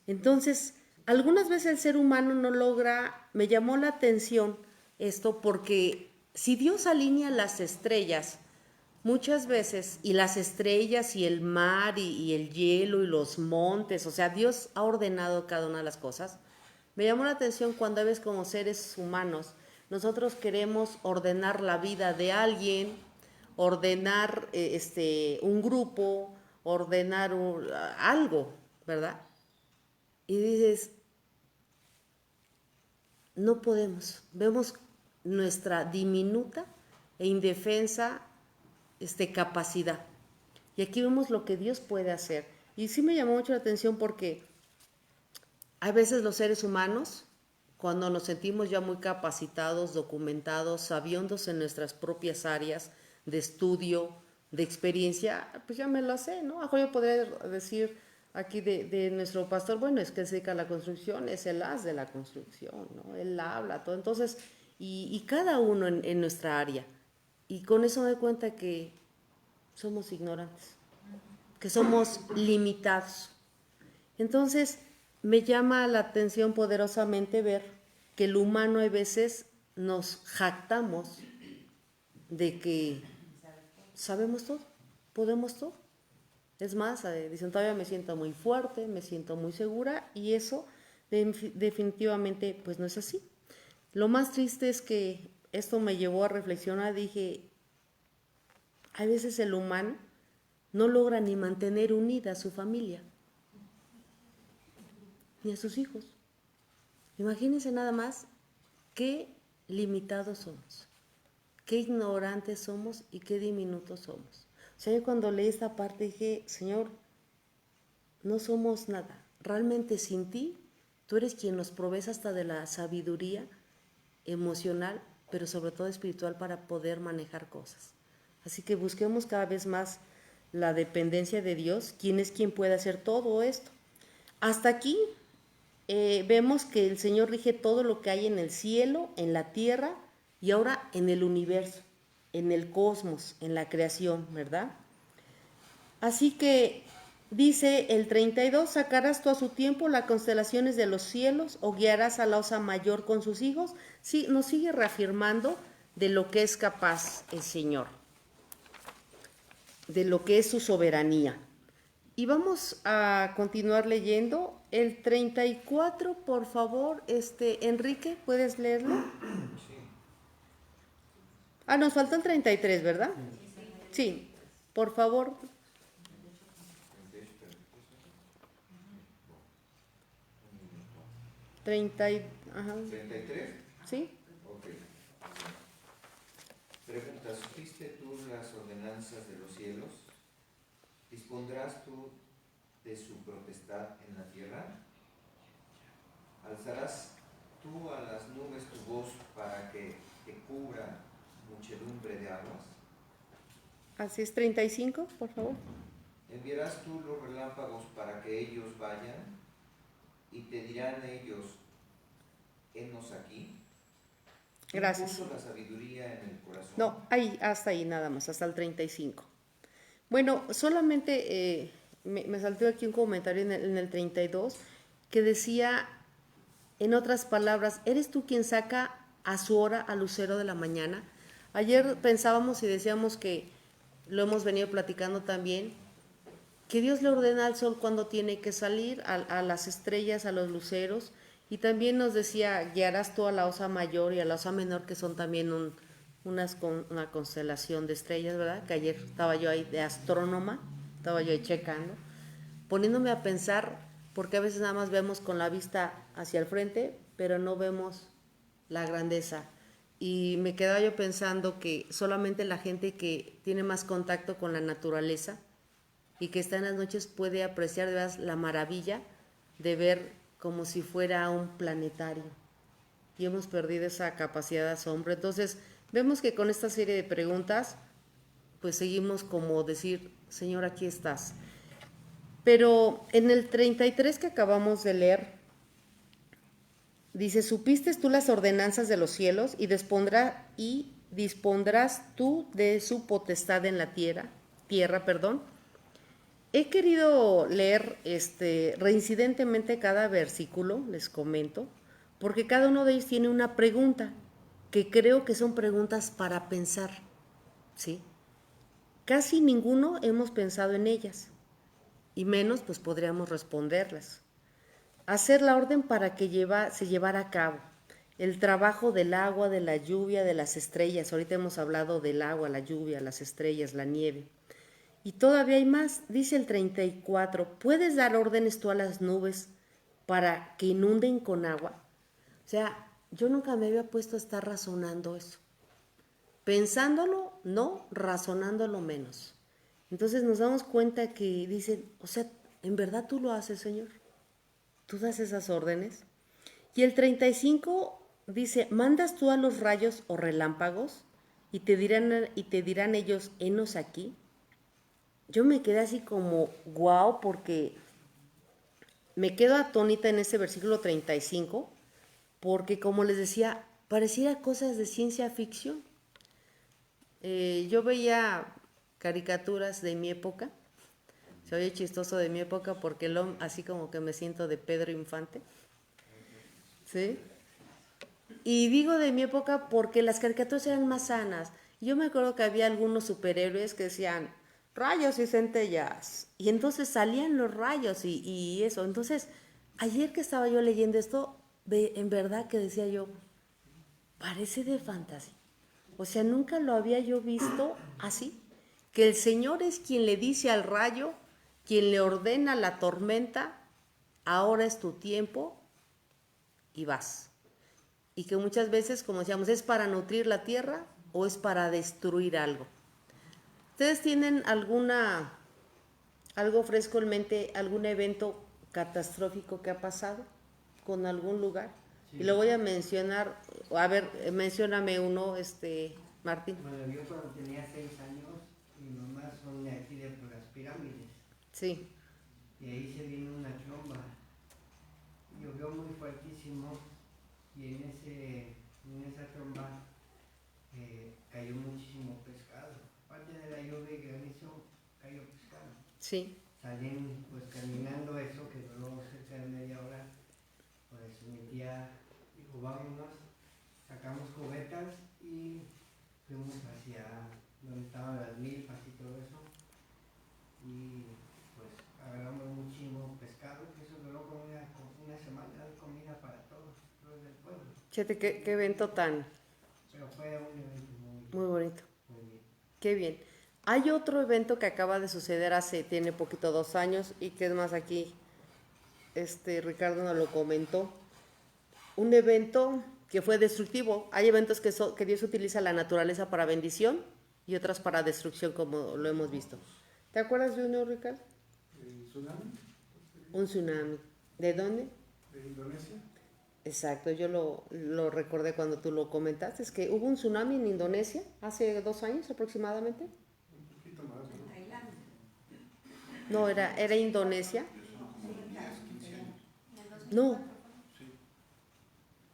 Entonces, algunas veces el ser humano no logra, me llamó la atención esto porque si Dios alinea las estrellas, muchas veces, y las estrellas y el mar y el hielo y los montes, o sea, Dios ha ordenado cada una de las cosas. Me llamó la atención cuando a veces como seres humanos, nosotros queremos ordenar la vida de alguien, ordenar un grupo, ordenar algo, ¿verdad? Y dices, no podemos. Vemos nuestra diminuta e indefensa capacidad. Y aquí vemos lo que Dios puede hacer. Y sí me llamó mucho la atención porque a veces los seres humanos, cuando nos sentimos ya muy capacitados, documentados, sabiondos en nuestras propias áreas de estudio, de experiencia, pues ya me lo sé, ¿no? Ahora yo podría decir aquí de nuestro pastor, bueno, es que él se dedica a la construcción, es el as de la construcción, ¿no? Él habla todo. Entonces, y cada uno en nuestra área. Y con eso me doy cuenta que somos ignorantes, que somos limitados. Entonces, me llama la atención poderosamente ver que el humano a veces nos jactamos de que sabemos todo, podemos todo. Es más, dicen, todavía me siento muy fuerte, me siento muy segura y eso definitivamente pues no es así. Lo más triste es que esto me llevó a reflexionar, dije, a veces el humano no logra ni mantener unida a su familia, ni a sus hijos. Imagínense nada más qué limitados somos, qué ignorantes somos y qué diminutos somos. O sea, yo cuando leí esta parte dije, Señor, no somos nada. Realmente sin ti, tú eres quien nos provees hasta de la sabiduría emocional, pero sobre todo espiritual para poder manejar cosas. Así que busquemos cada vez más la dependencia de Dios, quién es quien puede hacer todo esto. Hasta aquí vemos que el Señor rige todo lo que hay en el cielo, en la tierra y ahora en el universo, en el cosmos, en la creación, ¿verdad? Así que dice el 32, sacarás tú a su tiempo las constelaciones de los cielos o guiarás a la osa mayor con sus hijos. Sí, nos sigue reafirmando de lo que es capaz el Señor, de lo que es su soberanía. Y vamos a continuar leyendo el 34, por favor, Enrique, ¿puedes leerlo? Ah, nos falta el 33, ¿verdad? Sí, por favor. 30 y... Ajá. 33. ¿Sí? Ok. Pregunta, ¿supiste tú las ordenanzas de los cielos? ¿Dispondrás tú de su potestad en la tierra? ¿Alzarás tú a las nubes tu voz para que te cubra muchedumbre de aguas? Así es, 35, por favor. ¿Enviarás tú los relámpagos para que ellos vayan? Y te dirán ellos, henos aquí. ¿Quién Gracias. puso la sabiduría en el corazón? No, ahí, hasta ahí nada más, hasta el 35. Bueno, solamente me saltó aquí un comentario en el 32 que decía, en otras palabras, ¿eres tú quien saca a su hora al lucero de la mañana? Ayer pensábamos y decíamos que, lo hemos venido platicando también, que Dios le ordena al sol cuando tiene que salir, a las estrellas, a los luceros, y también nos decía, guiarás tú a la osa mayor y a la osa menor, que son también una constelación de estrellas, ¿verdad? Que ayer estaba yo ahí de astrónoma, estaba yo ahí checando, poniéndome a pensar, porque a veces nada más vemos con la vista hacia el frente, pero no vemos la grandeza. Y me quedaba yo pensando que solamente la gente que tiene más contacto con la naturaleza y que está en las noches puede apreciar de verdad la maravilla de ver como si fuera un planetario. Y hemos perdido esa capacidad de asombro. Entonces, vemos que con esta serie de preguntas, pues seguimos como decir, Señor, aquí estás. Pero en el 33 que acabamos de leer, dice, ¿supiste tú las ordenanzas de los cielos y dispondrás tú de su potestad en la tierra? He querido leer reincidentemente cada versículo, les comento, porque cada uno de ellos tiene una pregunta, que creo que son preguntas para pensar, ¿sí? Casi ninguno hemos pensado en ellas, y menos pues podríamos responderlas. Hacer la orden para que se llevara a cabo. El trabajo del agua, de la lluvia, de las estrellas. Ahorita hemos hablado del agua, la lluvia, las estrellas, la nieve. Y todavía hay más, dice el 34, ¿puedes dar órdenes tú a las nubes para que inunden con agua? O sea, yo nunca me había puesto a estar razonando eso. Pensándolo, no, razonándolo menos. Entonces nos damos cuenta que dicen, o sea, ¿en verdad tú lo haces, Señor? ¿Tú das esas órdenes? Y el 35 dice, ¿mandas tú a los rayos o relámpagos? Y te dirán ellos, henos aquí. Yo me quedé así como, wow, porque me quedo atónita en ese versículo 35, porque como les decía, pareciera cosas de ciencia ficción. Yo veía caricaturas de mi época, se oye chistoso de mi época porque así como que me siento de Pedro Infante, ¿sí? Y digo de mi época porque las caricaturas eran más sanas. Yo me acuerdo que había algunos superhéroes que decían rayos y centellas, y entonces salían los rayos y eso. Entonces, ayer que estaba yo leyendo esto, en verdad que decía yo, parece de fantasía. O sea, nunca lo había yo visto así, que el Señor es quien le dice al rayo, quien le ordena la tormenta, ahora es tu tiempo y vas. Y que muchas veces, como decíamos, es para nutrir la tierra o es para destruir algo. ¿Ustedes tienen algo fresco en mente, algún evento catastrófico que ha pasado con algún lugar? Sí. Y lo voy a mencionar, a ver, mencióname uno, Martín. Bueno, yo cuando tenía 6 años, mi mamá son de aquí de por las pirámides. Sí. Y ahí se vino una tromba. Llovió muy fuertísimo y en esa tromba cayó muchísimo pescado. Aparte de la lluvia y granizo, cayó pescado. Sí. Salían pues caminando eso, que duró cerca de media hora. Pues mi tía dijo, vámonos, sacamos cubetas y fuimos hacia donde estaban las milpas y todo eso. Y pues agarramos muchísimo pescado, que eso duró como una semana de comida para todos los del pueblo. Fíjate qué evento tan... Pero fue un evento muy Muy bonito. Muy bien. Qué bien. Hay otro evento que acaba de suceder tiene poquito, 2 años, y que es más aquí, Ricardo nos lo comentó. Un evento que fue destructivo. Hay eventos que Dios utiliza la naturaleza para bendición y otras para destrucción, como lo hemos visto. ¿Te acuerdas de uno, Ricardo? ¿El tsunami? Un tsunami. ¿De dónde? ¿De Indonesia? Exacto, yo lo recordé cuando tú lo comentaste, es que hubo un tsunami en Indonesia hace 2 años aproximadamente. Un poquito más, En ¿no? Tailandia. No, era Indonesia. No,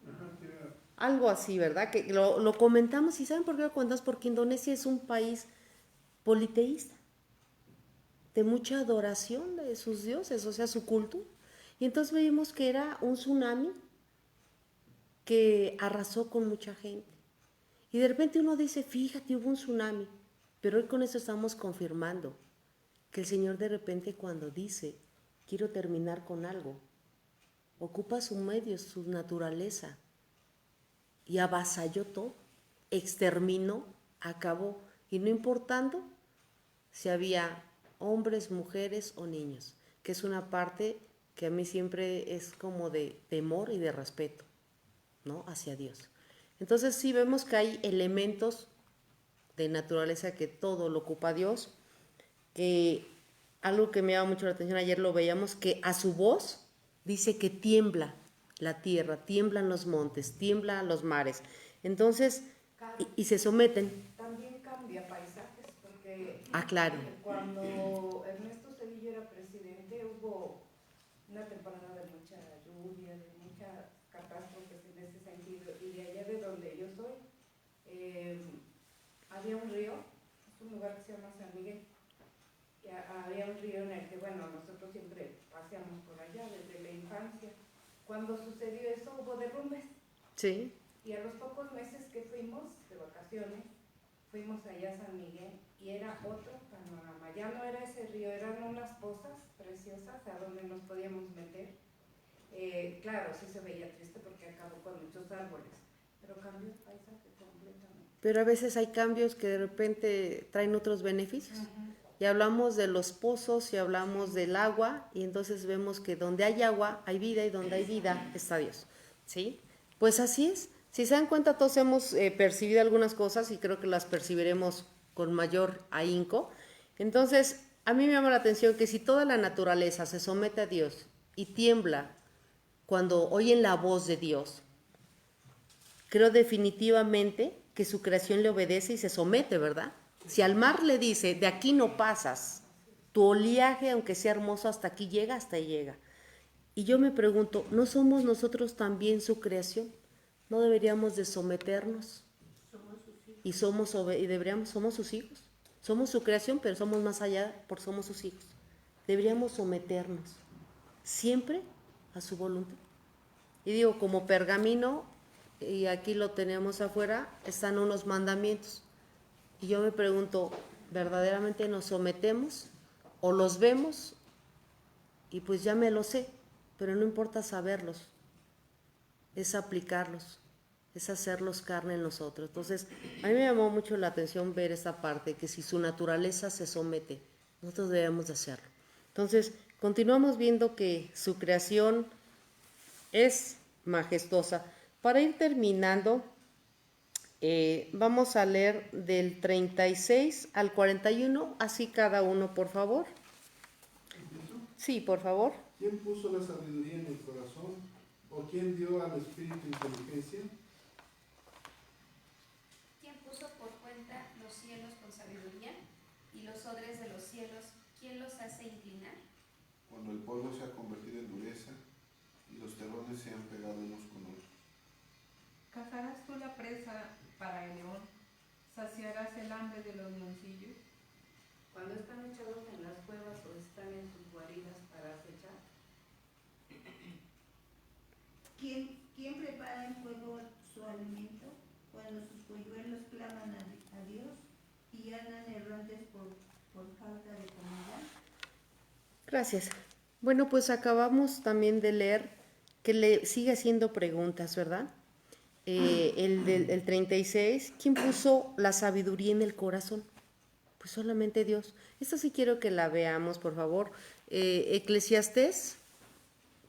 Ajá, que era- algo así, ¿verdad? Que lo comentamos, y ¿saben por qué lo comentamos? Porque Indonesia es un país politeísta, de mucha adoración de sus dioses, o sea, su culto. Y entonces vimos que era un tsunami que arrasó con mucha gente. Y de repente uno dice, fíjate, hubo un tsunami. Pero hoy con eso estamos confirmando que el Señor de repente cuando dice, quiero terminar con algo, ocupa su medio, su naturaleza, y avasalló todo, exterminó, acabó, y no importando si había hombres, mujeres o niños, que es una parte que a mí siempre es como de temor y de respeto, ¿no? Hacia Dios. Entonces sí vemos que hay elementos de naturaleza que todo lo ocupa Dios, que algo que me llama mucho la atención, ayer lo veíamos, que a su voz dice que tiembla la tierra, tiemblan los montes, tiemblan los mares. Entonces, y se someten. También cambia paisajes, porque Claro. cuando Ernesto Zedillo era presidente hubo una temporada de mucha lluvia, de muchas catástrofes en ese sentido, y de allá de donde yo soy, había un río, es un lugar que se llama San Miguel, y había un río en el que, bueno, nosotros siempre paseamos por allá desde la infancia. Cuando sucedió eso hubo derrumbes. Sí. Y a los pocos meses que fuimos de vacaciones, fuimos allá a San Miguel y era otro panorama. Ya no era ese río, eran unas pozas preciosas a donde nos podíamos meter. Claro, sí se veía triste porque acabó con muchos árboles, pero cambió el paisaje completamente. Pero a veces hay cambios que de repente traen otros beneficios. Y hablamos de los pozos y hablamos del agua, y entonces vemos que donde hay agua hay vida, y donde hay vida está Dios. ¿Sí? Pues así es. Si se dan cuenta, todos hemos percibido algunas cosas y creo que las percibiremos con mayor ahínco. Entonces, a mí me llama la atención que si toda la naturaleza se somete a Dios y tiembla cuando oyen la voz de Dios, creo definitivamente que su creación le obedece y se somete, ¿verdad? Si al mar le dice, de aquí no pasas, tu oleaje, aunque sea hermoso, hasta aquí llega, hasta ahí llega. Y yo me pregunto, ¿no somos nosotros también su creación? ¿No deberíamos de someternos? Y somos sus hijos. Somos su creación, pero somos más allá porque somos sus hijos. Deberíamos someternos siempre a su voluntad. Y digo, como pergamino, y aquí lo tenemos afuera, están unos mandamientos. Y yo me pregunto, ¿verdaderamente nos sometemos o los vemos? Y pues ya me lo sé, pero no importa saberlos, es aplicarlos, es hacerlos carne en nosotros. Entonces, a mí me llamó mucho la atención ver esta parte, que si su naturaleza se somete, nosotros debemos de hacerlo. Entonces, continuamos viendo que su creación es majestuosa. Para ir terminando, vamos a leer del 36 al 41, así cada uno, por favor. Sí, por favor. ¿Quién puso la sabiduría en el corazón? ¿O quién dio al espíritu inteligencia? ¿Quién puso por cuenta los cielos con sabiduría y los odres de los cielos? ¿Quién los hace inclinar? Cuando el polvo se ha convertido en dureza y los terrones se han pegado unos con otros. ¿Cazarás tú la presa para el león? ¿Saciarás el hambre de los leoncillos? Cuando están echados en las cuevas o están en sus guaridas para acechar. ¿Quién prepara en fuego su alimento cuando sus polluelos claman a Dios y andan errantes por falta de comida? Gracias. Bueno, pues acabamos también de leer que le sigue haciendo preguntas, ¿verdad? el 36, ¿quién puso la sabiduría en el corazón? Pues solamente Dios. Esta sí quiero que la veamos, por favor. Eclesiastés,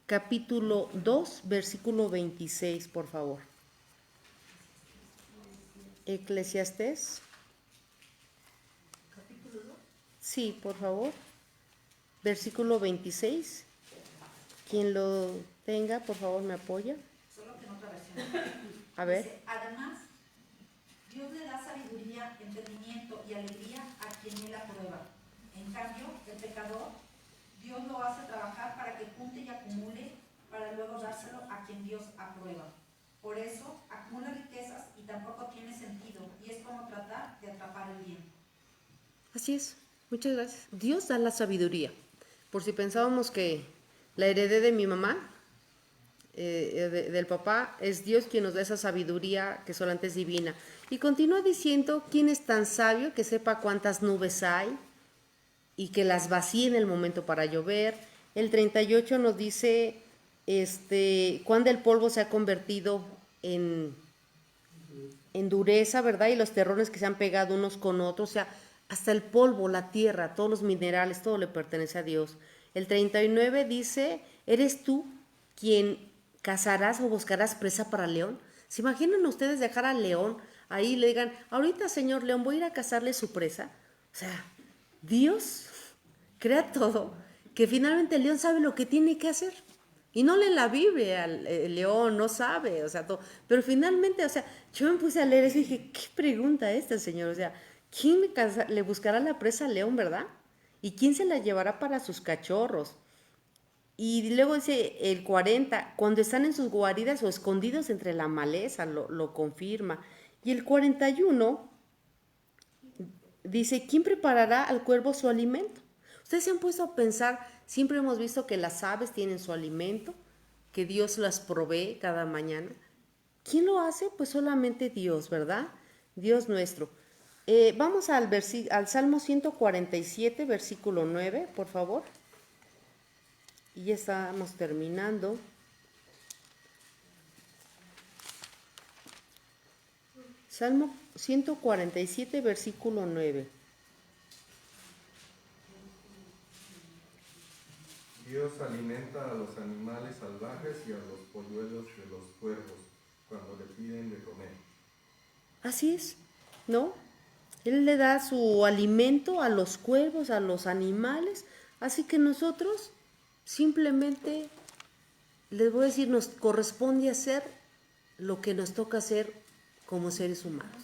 capítulo 2, versículo 26, por favor. Eclesiastés. Capítulo 2. Sí, por favor. Versículo 26. Quien lo tenga, por favor, me apoya. Solo que en otra versión. A ver. Dice, además, Dios le da sabiduría, entendimiento y alegría a quien él aprueba. En cambio, el pecador, Dios lo hace trabajar para que junte y acumule, para luego dárselo a quien Dios aprueba. Por eso, acumula riquezas y tampoco tiene sentido, y es como tratar de atrapar el bien. Así es. Muchas gracias. Dios da la sabiduría. Por si pensábamos que la heredé de mi mamá, del papá, es Dios quien nos da esa sabiduría que solamente es divina. Y continúa diciendo, ¿quién es tan sabio que sepa cuántas nubes hay y que las vacíe en el momento para llover? El 38 nos dice, cuando el polvo se ha convertido en dureza, ¿verdad? Y los terrones que se han pegado unos con otros, o sea, hasta el polvo, la tierra, todos los minerales, todo le pertenece a Dios. El 39 dice, ¿eres tú quien cazarás o buscarás presa para león? ¿Se imaginan ustedes dejar al león ahí y le digan, ahorita señor león, voy a ir a cazarle su presa? O sea, Dios crea todo, que finalmente el león sabe lo que tiene que hacer. Y no lee la Biblia, el león no sabe, o sea, todo. Pero finalmente, o sea, yo me puse a leer eso y dije, ¿qué pregunta esta, señor? O sea, ¿quién le buscará la presa al león, verdad? ¿Y quién se la llevará para sus cachorros? Y luego dice el 40, cuando están en sus guaridas o escondidos entre la maleza, lo confirma. Y el 41 dice, ¿quién preparará al cuervo su alimento? Ustedes se han puesto a pensar, siempre hemos visto que las aves tienen su alimento, que Dios las provee cada mañana. ¿Quién lo hace? Pues solamente Dios, ¿verdad? Dios nuestro. Vamos al Salmo 147, versículo 9, por favor. Y ya estamos terminando. Salmo 147, versículo 9. Dios alimenta a los animales salvajes y a los polluelos de los cuervos cuando le piden de comer. Así es, ¿no? Él le da su alimento a los cuervos, a los animales, así que nosotros simplemente, les voy a decir, nos corresponde hacer lo que nos toca hacer como seres humanos.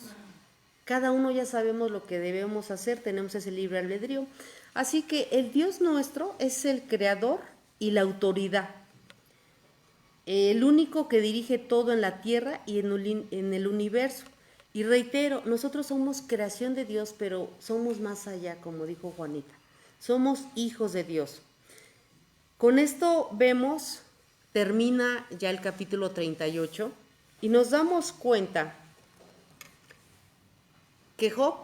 Cada uno ya sabemos lo que debemos hacer, tenemos ese libre albedrío. Así que el Dios nuestro es el creador y la autoridad, el único que dirige todo en la tierra y en el universo. Y reitero, nosotros somos creación de Dios, pero somos más allá, como dijo Juanita. Somos hijos de Dios. Con esto vemos, termina ya el capítulo 38 y nos damos cuenta que Job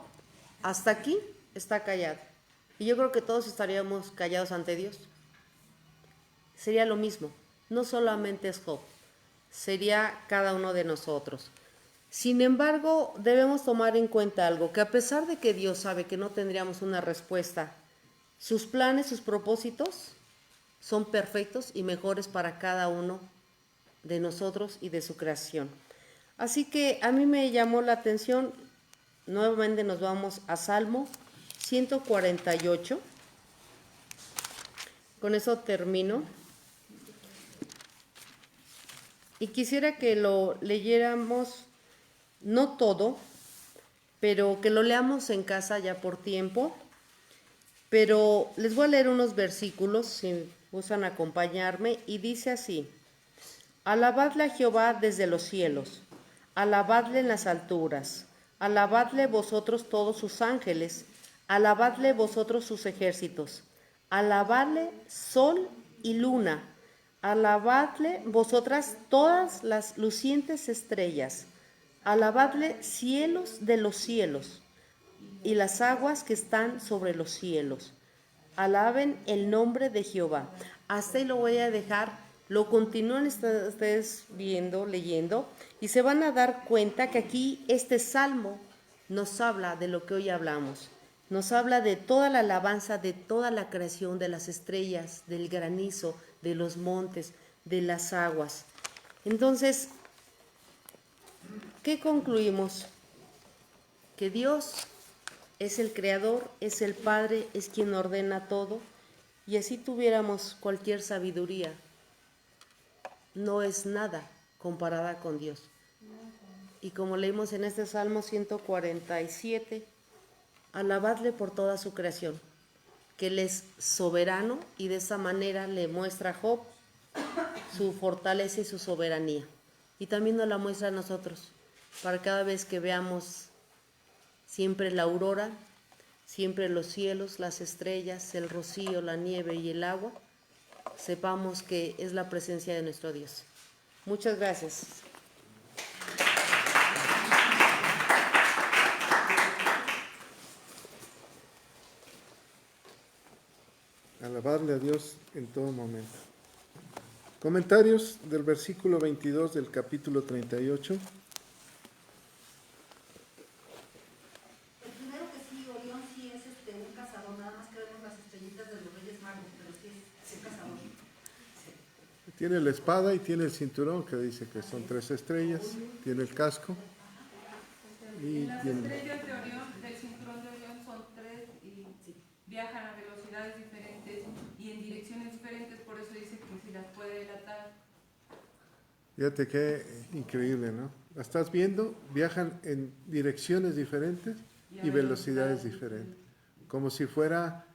hasta aquí está callado. Y yo creo que todos estaríamos callados ante Dios. Sería lo mismo. No solamente es Job, sería cada uno de nosotros. Sin embargo, debemos tomar en cuenta algo, que a pesar de que Dios sabe que no tendríamos una respuesta, sus planes, sus propósitos son perfectos y mejores para cada uno de nosotros y de su creación. Así que a mí me llamó la atención, nuevamente nos vamos a Salmo 148. Con eso termino. Y quisiera que lo leyéramos, no todo, pero que lo leamos en casa ya por tiempo. Pero les voy a leer unos versículos, si gustan acompañarme, y dice así: alabadle a Jehová desde los cielos, alabadle en las alturas, alabadle vosotros todos sus ángeles, alabadle vosotros sus ejércitos, alabadle sol y luna, alabadle vosotras todas las lucientes estrellas, alabadle cielos de los cielos y las aguas que están sobre los cielos. Alaben el nombre de Jehová. Hasta ahí lo voy a dejar Lo continúan ustedes viendo, leyendo, y se van a dar cuenta que aquí este salmo nos habla de lo que hoy hablamos. Nos habla de toda la alabanza, de toda la creación, de las estrellas, del granizo, de los montes, de las aguas. Entonces, ¿qué concluimos? Que Dios es el creador, es el Padre, es quien ordena todo, y así tuviéramos cualquier sabiduría, no es nada comparada con Dios. Y como leímos en este Salmo 147, alabadle por toda su creación, que Él es soberano, y de esa manera le muestra a Job su fortaleza y su soberanía. Y también nos la muestra a nosotros, para cada vez que veamos siempre la aurora, siempre los cielos, las estrellas, el rocío, la nieve y el agua, sepamos que es la presencia de nuestro Dios. Muchas gracias. Alabarle a Dios en todo momento. Comentarios del versículo 22 del capítulo 38. El primero que sí, Orión sí es un cazador, nada más que vemos las estrellitas de los Reyes Magos, pero sí es un cazador. Tiene la espada y tiene el cinturón, que dice que son 3 estrellas, tiene el casco. Y Las tiene... estrellas de Orión, del cinturón de Orión, son 3 y viajan a velocidades diferentes y en direcciones diferentes, por eso dice que si las puede dilatar. Fíjate qué increíble, ¿no? La estás viendo, viajan en direcciones diferentes y velocidades diferentes. Como si fuera,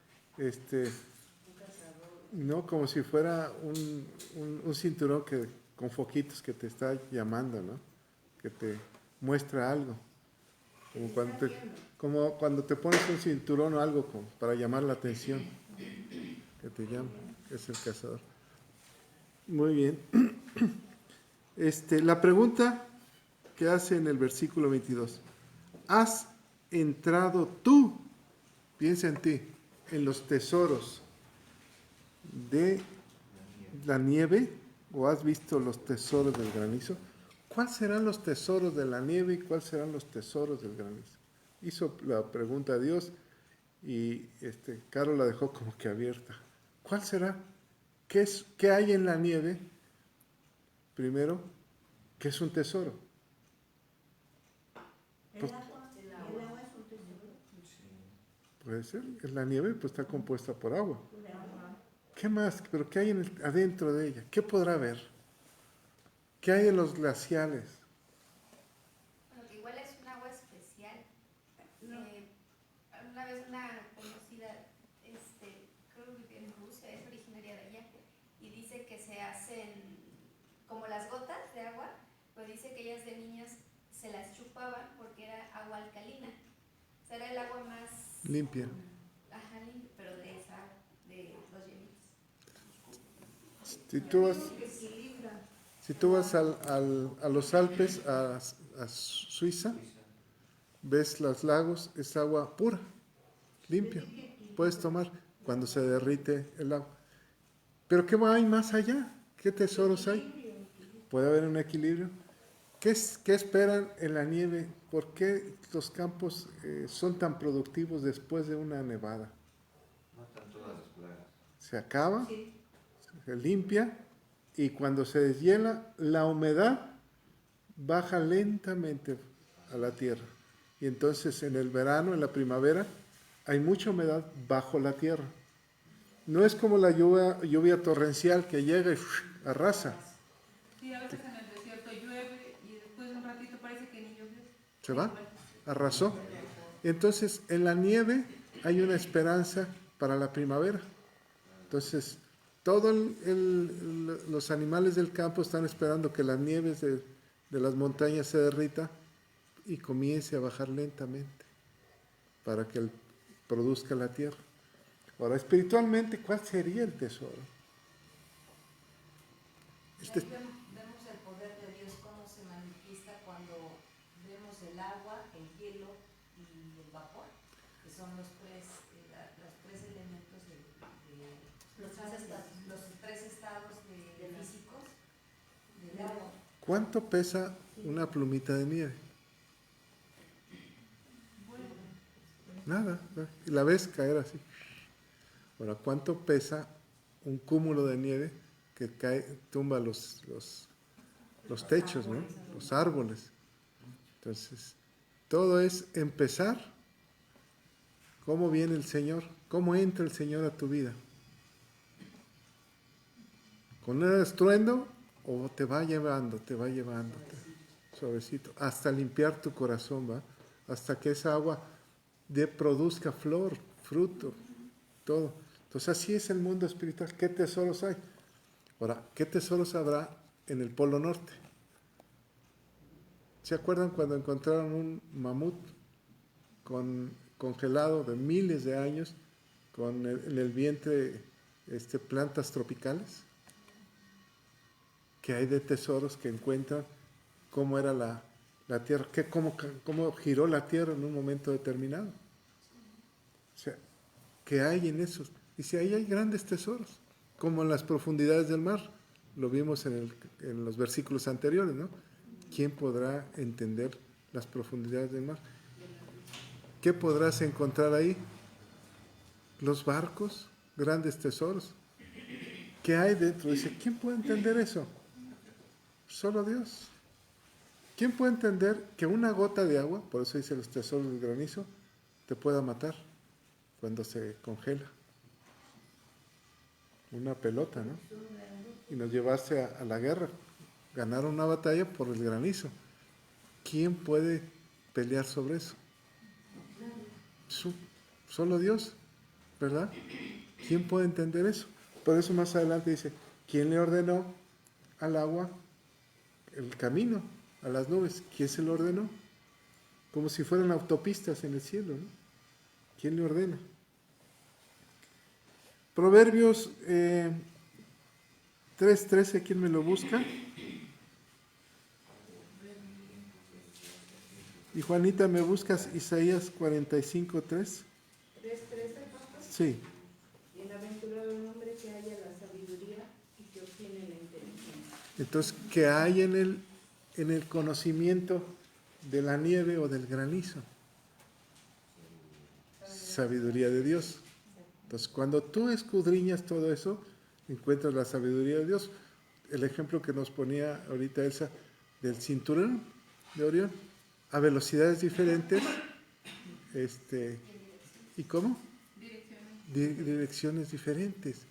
no, como si fuera un cinturón que, con foquitos que te está llamando, ¿no? Que te muestra algo. Como cuando te pones un cinturón o algo para llamar la atención, que te llama, es el cazador. Muy bien. La pregunta que hace en el versículo 22. ¿Has entrado tú, piensa en ti, en los tesoros de la nieve, o has visto los tesoros del granizo? ¿Cuáles serán los tesoros de la nieve y cuáles serán los tesoros del granizo? Hizo la pregunta a Dios y Carlos la dejó como que abierta. ¿Cuál será? ¿Qué hay en la nieve? Primero, ¿qué es un tesoro? El agua es un tesoro. Puede ser, la nieve pues está compuesta por agua. ¿Qué más? ¿Pero qué hay adentro de ella? ¿Qué podrá haber? ¿Qué hay en los glaciales? Bueno, que igual es un agua especial. Una vez una conocida, creo que vive en Rusia, es originaria de allá, y dice que se hacen como las gotas de agua, pues dice que ellas de niñas se las chupaban porque era agua alcalina. O sea, era el agua más limpia. Ajá, limpia, pero de esa, de los hielitos. Si tú vas a los Alpes, a Suiza, ves los lagos, es agua pura, limpia. Puedes tomar cuando se derrite el agua. Pero ¿qué hay más allá? ¿Qué tesoros hay? Puede haber un equilibrio. ¿Qué esperan en la nieve? ¿Por qué los campos son tan productivos después de una nevada? Matan todas las plagas. Se acaba, se limpia, y cuando se deshiela, la humedad baja lentamente a la tierra. Y entonces en el verano, en la primavera, hay mucha humedad bajo la tierra. No es como la lluvia torrencial que llega y arrasa. Sí, a veces en el desierto llueve y después de un ratito parece que ni llovió. Se va, arrasó. Entonces en la nieve hay una esperanza para la primavera. Entonces todos los animales del campo están esperando que las nieves de las montañas se derrita y comience a bajar lentamente para que produzca la tierra. Ahora, espiritualmente, ¿cuál sería el tesoro? Vemos el poder de Dios cómo se manifiesta cuando vemos el agua, el hielo y el vapor, que son los tres elementos los tres estados de físico ¿Cuánto pesa una plumita de nieve? Nada, y la ves caer así. Ahora, ¿cuánto pesa un cúmulo de nieve que cae, tumba los techos, ¿no? Los árboles. Entonces, todo es empezar. ¿Cómo viene el Señor? ¿Cómo entra el Señor a tu vida? ¿Con un estruendo o te va llevando, suavecito, hasta limpiar tu corazón, ¿va? Hasta que esa agua produzca flor, fruto, todo. Entonces así es el mundo espiritual. ¿Qué tesoros hay? Ahora, ¿qué tesoros habrá en el Polo Norte? ¿Se acuerdan cuando encontraron un mamut congelado de miles de años en el vientre plantas tropicales? Que hay de tesoros que encuentran cómo era la tierra, cómo giró la tierra en un momento determinado. O sea, que hay en esos. Y si ahí hay grandes tesoros, como en las profundidades del mar, lo vimos en los versículos anteriores, ¿no? ¿Quién podrá entender las profundidades del mar? ¿Qué podrás encontrar ahí? Los barcos, grandes tesoros. ¿Qué hay dentro? Dice, ¿quién puede entender eso? Solo Dios. ¿Quién puede entender que una gota de agua, por eso dice los tesoros del granizo, te pueda matar cuando se congela? Una pelota, ¿no? Y nos llevaste a la guerra. Ganaron una batalla por el granizo. ¿Quién puede pelear sobre eso? Solo Dios, ¿verdad? ¿Quién puede entender eso? Por eso más adelante dice, ¿quién le ordenó al agua el camino, a las nubes? ¿Quién se lo ordenó? Como si fueran autopistas en el cielo, ¿no? ¿Quién le ordena? Proverbios 3:13, ¿quién me lo busca? Y Juanita, ¿me buscas Isaías 45:3? 3:13, papá. Sí. Bienaventurado el hombre que haya la sabiduría y que obtiene la inteligencia. Entonces, ¿qué hay en el conocimiento de la nieve o del granizo? Sabiduría de Dios. Entonces, cuando tú escudriñas todo eso, encuentras la sabiduría de Dios. El ejemplo que nos ponía ahorita Elsa del cinturón de Orión, a velocidades diferentes, ¿y cómo? Direcciones diferentes.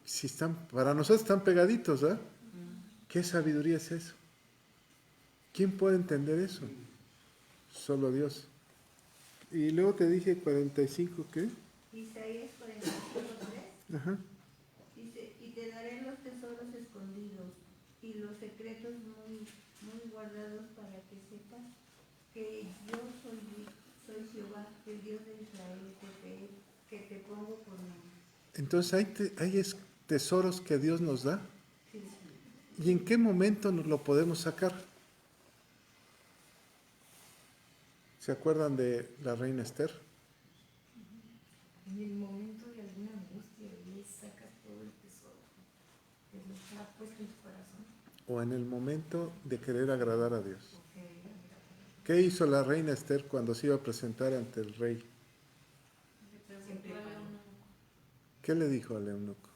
Si para nosotros están pegaditos, ¿ah? ¿Qué sabiduría es eso? ¿Quién puede entender eso? Solo Dios. Y luego te dije 45, ¿qué? Isaías 45:3. Ajá. Dice, y te daré los tesoros escondidos y los secretos muy, muy guardados para que sepas que yo soy Jehová, el Dios de Israel, que te pongo por nombre. Entonces hay tesoros que Dios nos da. Sí. ¿Y en qué momento nos lo podemos sacar? ¿Se acuerdan de la reina Esther? En el momento de alguna angustia, y sacas todo el tesoro que Dios te ha puesto en tu corazón. ¿O en el momento de querer agradar a Dios? ¿Qué hizo la reina Esther cuando se iba a presentar ante el rey? ¿Qué le dijo al eunuco?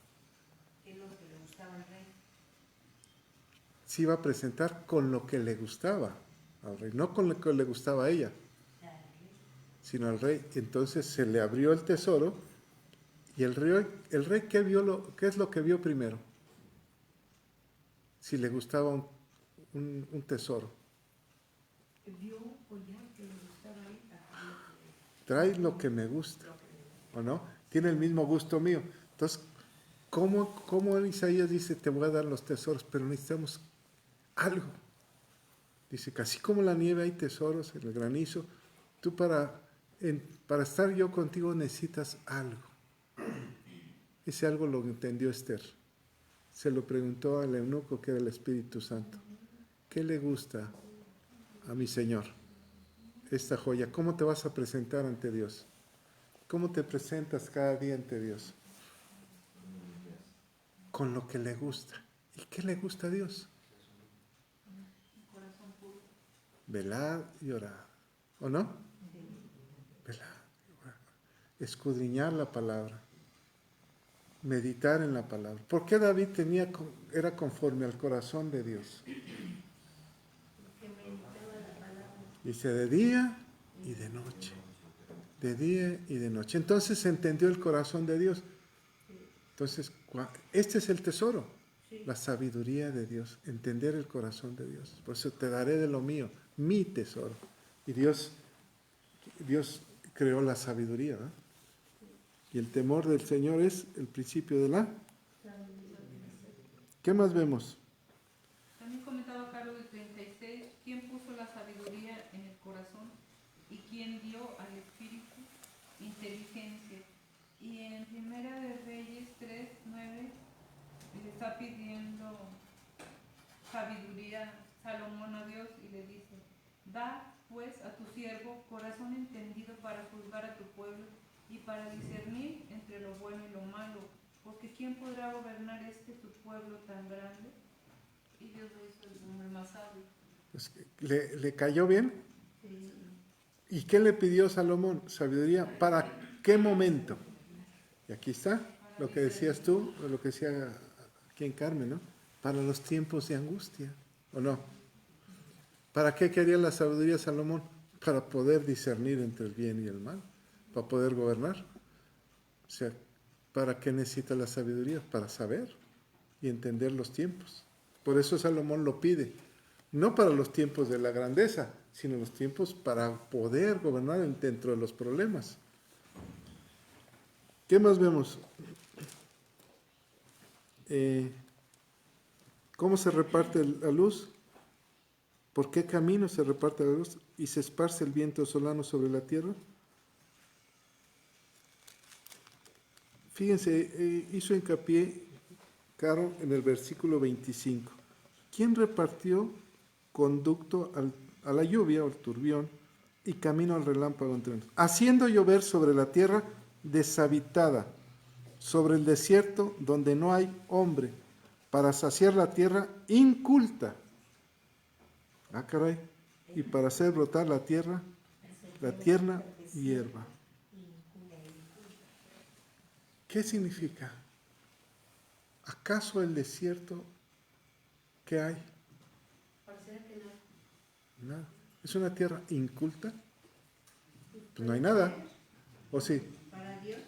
¿Qué es lo que le gustaba al rey? Se iba a presentar con lo que le gustaba al rey, no con lo que le gustaba a ella, sino al rey. Entonces se le abrió el tesoro y el rey ¿qué es lo que vio primero? Si le gustaba un tesoro. Vio collar que le gustaba a él. Trae lo que me gusta, ¿o no? Tiene el mismo gusto mío. Entonces, ¿cómo Isaías dice, te voy a dar los tesoros, pero necesitamos algo? Dice que así como la nieve hay tesoros en el granizo, tú para estar yo contigo necesitas algo. Ese algo lo entendió Esther. Se lo preguntó al eunuco que era el Espíritu Santo. ¿Qué le gusta a mi Señor? Esta joya. ¿Cómo te vas a presentar ante Dios? ¿Cómo te presentas cada día ante Dios? Con lo que le gusta. ¿Y qué le gusta a Dios? velad y orad. ¿O no? Velad y orad. Escudriñar la palabra. Meditar en la palabra. ¿Por qué David era conforme al corazón de Dios? Dice de día y de noche. De día y de noche. Entonces entendió el corazón de Dios. Entonces, este es el tesoro, la sabiduría de Dios, entender el corazón de Dios. Por eso te daré de lo mío, mi tesoro. Y Dios creó la sabiduría, ¿no? Y el temor del Señor es el principio de la... ¿Qué más vemos? También comentaba Carlos del 36, ¿quién puso la sabiduría en el corazón y quién dio al espíritu inteligencia? Y en Primera de Reyes 3:9 le está pidiendo sabiduría Salomón a Dios y le dice, da pues a tu siervo corazón entendido para juzgar a tu pueblo y para discernir entre lo bueno y lo malo, porque ¿quién podrá gobernar tu pueblo tan grande? Y Dios lo hizo el hombre más sabio. Pues, ¿le cayó bien? Sí. ¿Y qué le pidió Salomón? Sabiduría, ¿para qué momento? Y aquí está lo que decías tú, o lo que decía aquí en Carmen, ¿no? Para los tiempos de angustia, ¿o no? ¿Para qué quería la sabiduría Salomón? Para poder discernir entre el bien y el mal, para poder gobernar. O sea, ¿para qué necesita la sabiduría? Para saber y entender los tiempos. Por eso Salomón lo pide, no para los tiempos de la grandeza, sino los tiempos para poder gobernar dentro de los problemas. ¿Qué más vemos? ¿Cómo se reparte la luz? ¿Por qué camino se reparte la luz y se esparce el viento solano sobre la tierra? Fíjense, hizo hincapié, Caro, en el versículo 25. ¿Quién repartió conducto a la lluvia o al turbión y camino al relámpago entre nosotros? Haciendo llover sobre la tierra deshabitada, sobre el desierto donde no hay hombre, para saciar la tierra inculta. Ah, caray. Y para hacer brotar la tierra, la tierna hierba. ¿Qué significa? ¿Acaso el desierto qué hay? Pareciera que no. Nada. ¿Es una tierra inculta? Pues no hay nada. ¿O sí? Para Dios.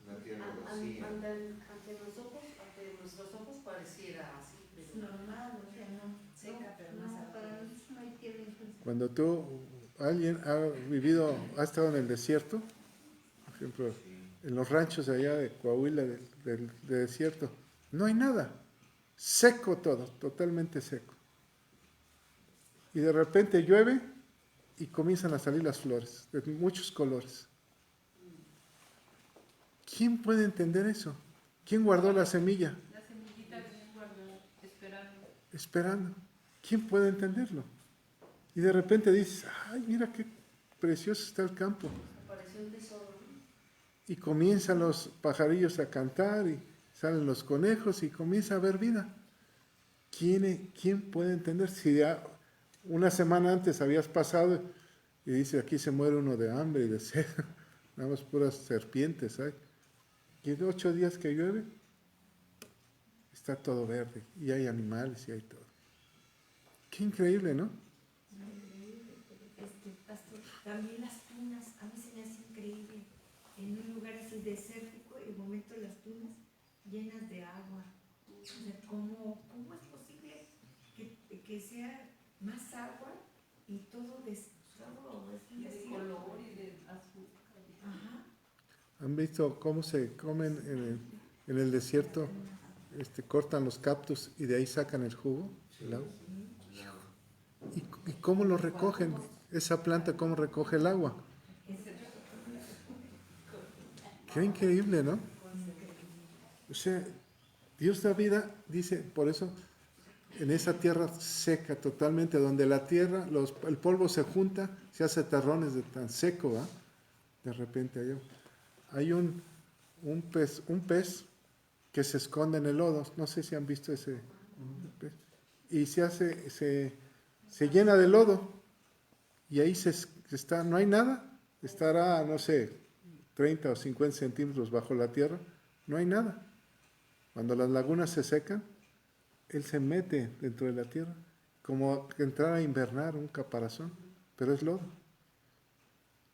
Una tierra vacía. Ante nuestros ojos pareciera así, pero Normal, o sea, no. seca, pero no No, es para ardiente. nosotros no hay tierra inculta. Cuando alguien ha estado en el desierto, por ejemplo, en los ranchos de allá de Coahuila, del desierto, no hay nada. Seco todo, totalmente seco. Y de repente llueve y comienzan a salir las flores, de muchos colores. ¿Quién puede entender eso? ¿Quién guardó la semilla? La semillita bien guardada, esperando. Esperando. ¿Quién puede entenderlo? Y de repente dices, ay, mira qué precioso está el campo. Apareció un tesoro. Y comienzan los pajarillos a cantar y salen los conejos y comienza a haber vida. ¿Quién puede entender? Si ya una semana antes habías pasado y dice, aquí se muere uno de hambre y de sed, nada más puras serpientes hay. Y en 8 días que llueve, está todo verde y hay animales y hay todo. Qué increíble, ¿no? Pastor, también las tunas, a mí se me hace increíble. En un lugar así desértico, el momento de las tunas llenas de agua. O sea, ¿cómo es posible que sea más agua y todo Y de color y de azúcar. Ajá. ¿Han visto cómo se comen en el desierto? Cortan los cactus y de ahí sacan el jugo, el agua. ¿Y cómo lo recogen? Esa planta, ¿cómo recoge el agua? Qué increíble, ¿no? O sea, Dios da vida, dice, por eso, en esa tierra seca totalmente, donde la tierra, el polvo se junta, se hace terrones de tan seco, ¿va? De repente hay un pez que se esconde en el lodo, no sé si han visto ese pez, y se llena de lodo, y ahí está, no hay nada, estará, no sé, 30 o 50 centímetros bajo la tierra, no hay nada. Cuando las lagunas se secan, él se mete dentro de la tierra, como entrar a invernar un caparazón, pero es lodo.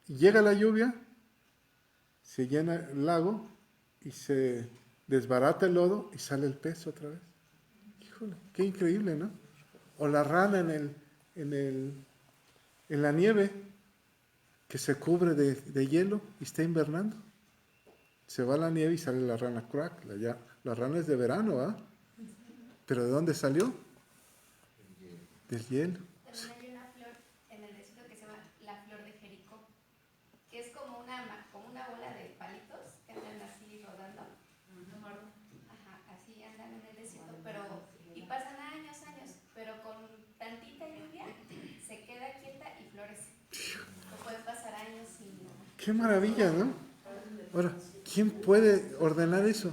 Y llega la lluvia, se llena el lago y se desbarata el lodo y sale el pez otra vez. Híjole, qué increíble, ¿no? O la rana en la nieve que se cubre de hielo y está invernando. Se va la nieve y sale la rana crack. La rana es de verano, ¿ah? ¿Pero de dónde salió? Del hielo. También hay una flor en el desierto que se llama la flor de Jericó, que es como una bola de palitos que andan así rodando. Ajá, así andan en el desierto, y pasan años, pero con tantita lluvia se queda quieta y florece. O pueden pasar años sin... Qué maravilla, ¿no? Ahora, ¿quién puede ordenar eso?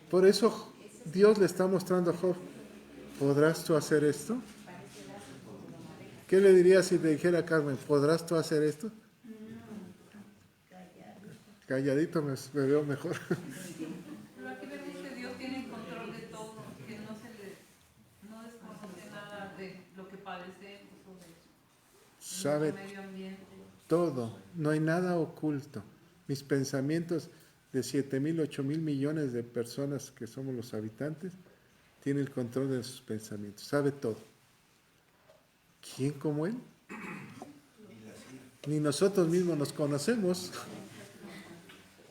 Por eso Dios le está mostrando a Job, ¿podrás tú hacer esto? ¿Qué le dirías si te dijera Carmen, ¿podrás tú hacer esto? Calladito me veo mejor. Pero aquí vemos que Dios tiene control de todo, que no desconoce nada de lo que padecemos o de Sabe nuestro medio ambiente. todo, no hay nada oculto. Mis pensamientos de 7,000, 8,000 millones de personas que somos los habitantes, tiene el control de sus pensamientos, sabe todo. ¿Quién como Él? Ni nosotros mismos nos conocemos.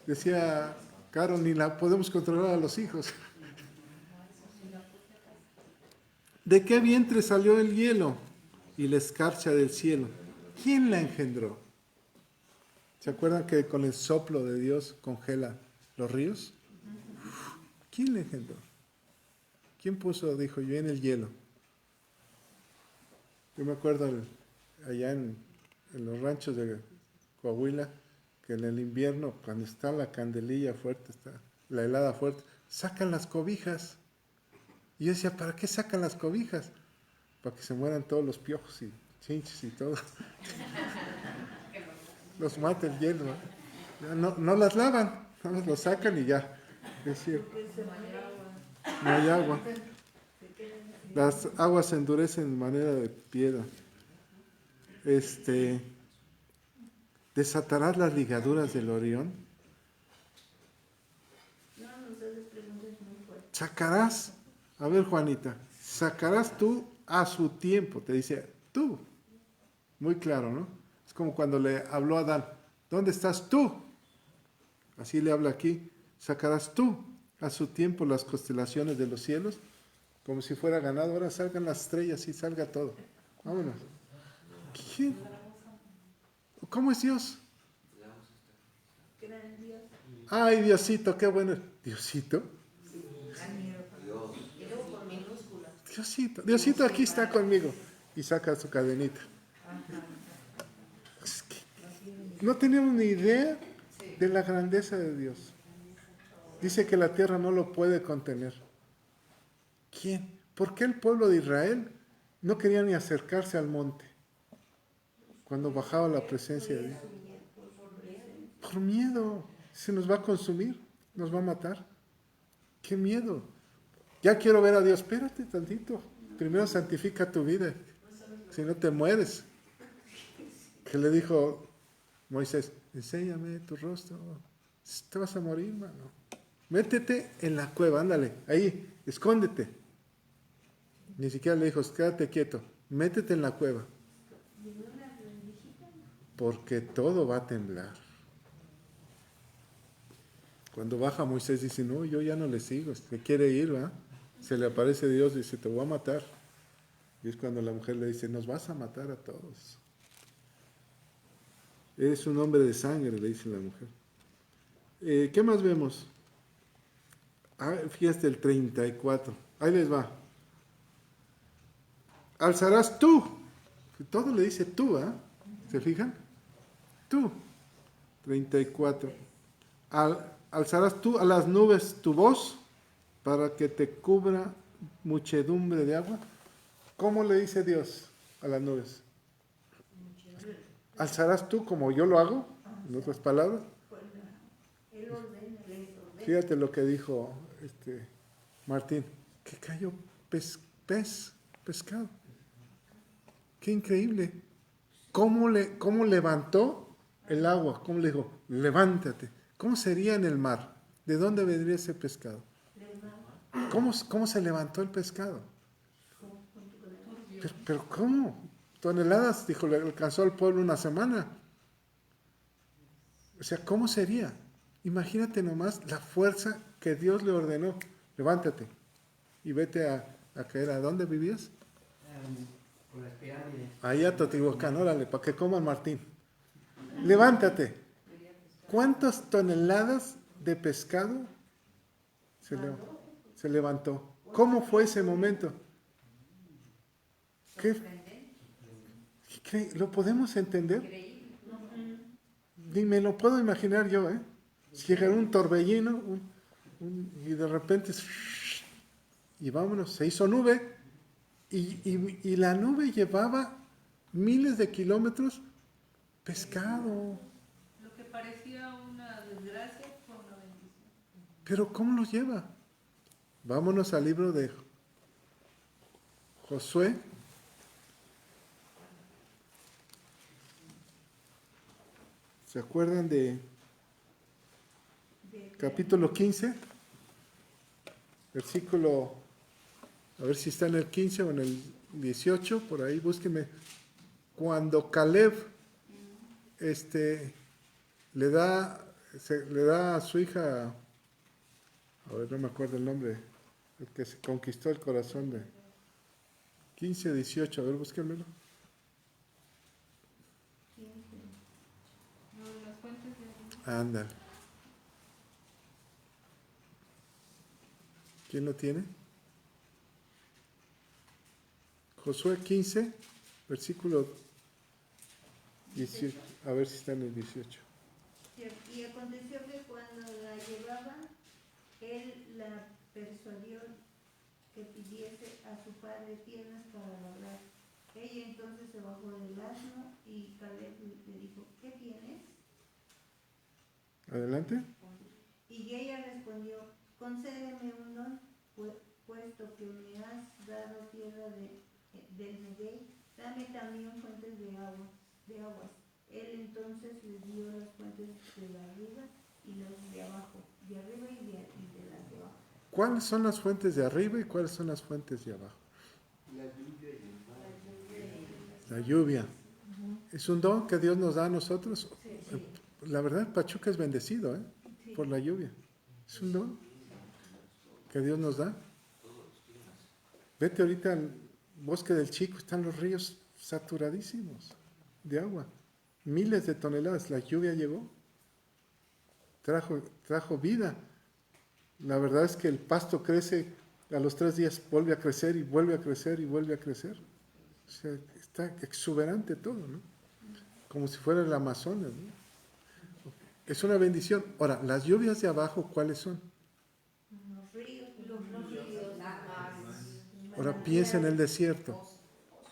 Decía Carol, ni la podemos controlar a los hijos. ¿De qué vientre salió el hielo y la escarcha del cielo? ¿Quién la engendró? ¿Se acuerdan que con el soplo de Dios congela los ríos? ¿Quién la engendró? ¿Quién dijo yo, en el hielo? Yo me acuerdo allá en los ranchos de Coahuila, que en el invierno, cuando está la candelilla fuerte, está la helada fuerte, sacan las cobijas. Y yo decía, ¿para qué sacan las cobijas? Para que se mueran todos los piojos y chinches y todo. Los mata el hielo. No las lavan, nada más los sacan y ya. Es decir, no hay agua. Las aguas se endurecen de manera de piedra. ¿Desatarás las ligaduras del Orión? Sacarás, a ver Juanita, sacarás tú a su tiempo, te dice tú. Muy claro, ¿no? Es como cuando le habló a Adán, ¿dónde estás tú? Así le habla aquí, sacarás tú a su tiempo las constelaciones de los cielos, como si fuera ganado, ahora salgan las estrellas y salga todo. Vámonos. ¿Quién? ¿Cómo es Dios? Ay, Diosito, qué bueno. ¿Diosito? Diosito aquí está conmigo. Y saca su cadenita. Es que no tenemos ni idea de la grandeza de Dios. Dice que la tierra no lo puede contener. ¿Quién? ¿Por qué el pueblo de Israel no quería ni acercarse al monte cuando bajaba la presencia de Dios? Por miedo. Se nos va a consumir, nos va a matar. ¡Qué miedo! Ya quiero ver a Dios. Espérate tantito. Primero santifica tu vida. Si no te mueres. ¿Qué le dijo Moisés? Enséñame tu rostro. Te vas a morir, mano. Métete en la cueva, ándale. Ahí, escóndete. Ni siquiera le dijo, quédate quieto. Métete en la cueva. Porque todo va a temblar. Cuando baja Moisés dice, no, yo ya no le sigo, se quiere ir, ¿va? Se le aparece Dios y dice, te voy a matar. Y es cuando la mujer le dice, nos vas a matar a todos. Eres un hombre de sangre, le dice la mujer. ¿Qué más vemos? Fíjate el 34. Ahí les va. Alzarás tú. Todo le dice tú, ¿ah? ¿Se fijan? Tú. 34. Alzarás tú a las nubes tu voz para que te cubra muchedumbre de agua. ¿Cómo le dice Dios? a las nubes? ¿Alzarás tú como yo lo hago? En otras palabras. Pues, él ordena, les ordena. Fíjate lo que dijo Martín, que cayó pescado. Qué increíble. ¿Cómo levantó el agua? ¿Cómo le dijo, levántate? ¿Cómo sería en el mar? ¿De dónde vendría ese pescado? ¿Cómo se levantó el pescado? Pero ¿cómo? Toneladas, dijo, le alcanzó al pueblo una semana. O sea, ¿cómo sería? Imagínate nomás la fuerza que Dios le ordenó. Levántate y vete a caer. ¿A dónde vivías? Por las pirámides. Ahí a Teotihuacán, órale, para que coman Martín. Levántate. ¿Cuántas toneladas de pescado se levantó? ¿Cómo fue ese momento? ¿Lo podemos entender? Ni me lo puedo imaginar yo, ¿eh? Si llega un torbellino y de repente y vámonos, se hizo nube y la nube llevaba miles de kilómetros pescado. Lo que parecía una desgracia fue una bendición. Pero ¿cómo lo lleva? Vámonos al libro de Josué. ¿Se acuerdan de capítulo 15? Versículo, a ver si está en el 15 o en el 18, por ahí búsquenme. Cuando Caleb le da a su hija, a ver, no me acuerdo el nombre, el que se conquistó el corazón de 15, 18, a ver, búsquenmelo. Las fuentes de agua. Ándale. ¿Quién lo tiene? Josué 15, versículo 18. A ver si está en el 18. Y aconteció que cuando la llevaba, él la persuadió que pidiese a su padre tierras para labrar. Ella entonces se bajó del asno y Caleb le dijo, ¿qué tienes? Adelante. Y ella respondió, concédeme un don, puesto que me has dado tierra del Negev, dame también fuentes de aguas. Él entonces le dio las fuentes de arriba y las de abajo, de arriba y de las de abajo. ¿Cuáles son las fuentes de arriba y cuáles son las fuentes de abajo? La lluvia. ¿Es un don que Dios nos da a nosotros? La verdad, Pachuca es bendecido, por la lluvia. Es un don que Dios nos da. Vete ahorita al Bosque del Chico, están los ríos saturadísimos de agua. Miles de toneladas. La lluvia llegó, trajo vida. La verdad es que el pasto crece, a los 3 días vuelve a crecer y vuelve a crecer y vuelve a crecer. O sea, está exuberante todo, ¿no? Como si fuera el Amazonas, ¿no? Es una bendición. Ahora, las lluvias de abajo, ¿cuáles son? Los ríos. Ahora piensa en el desierto.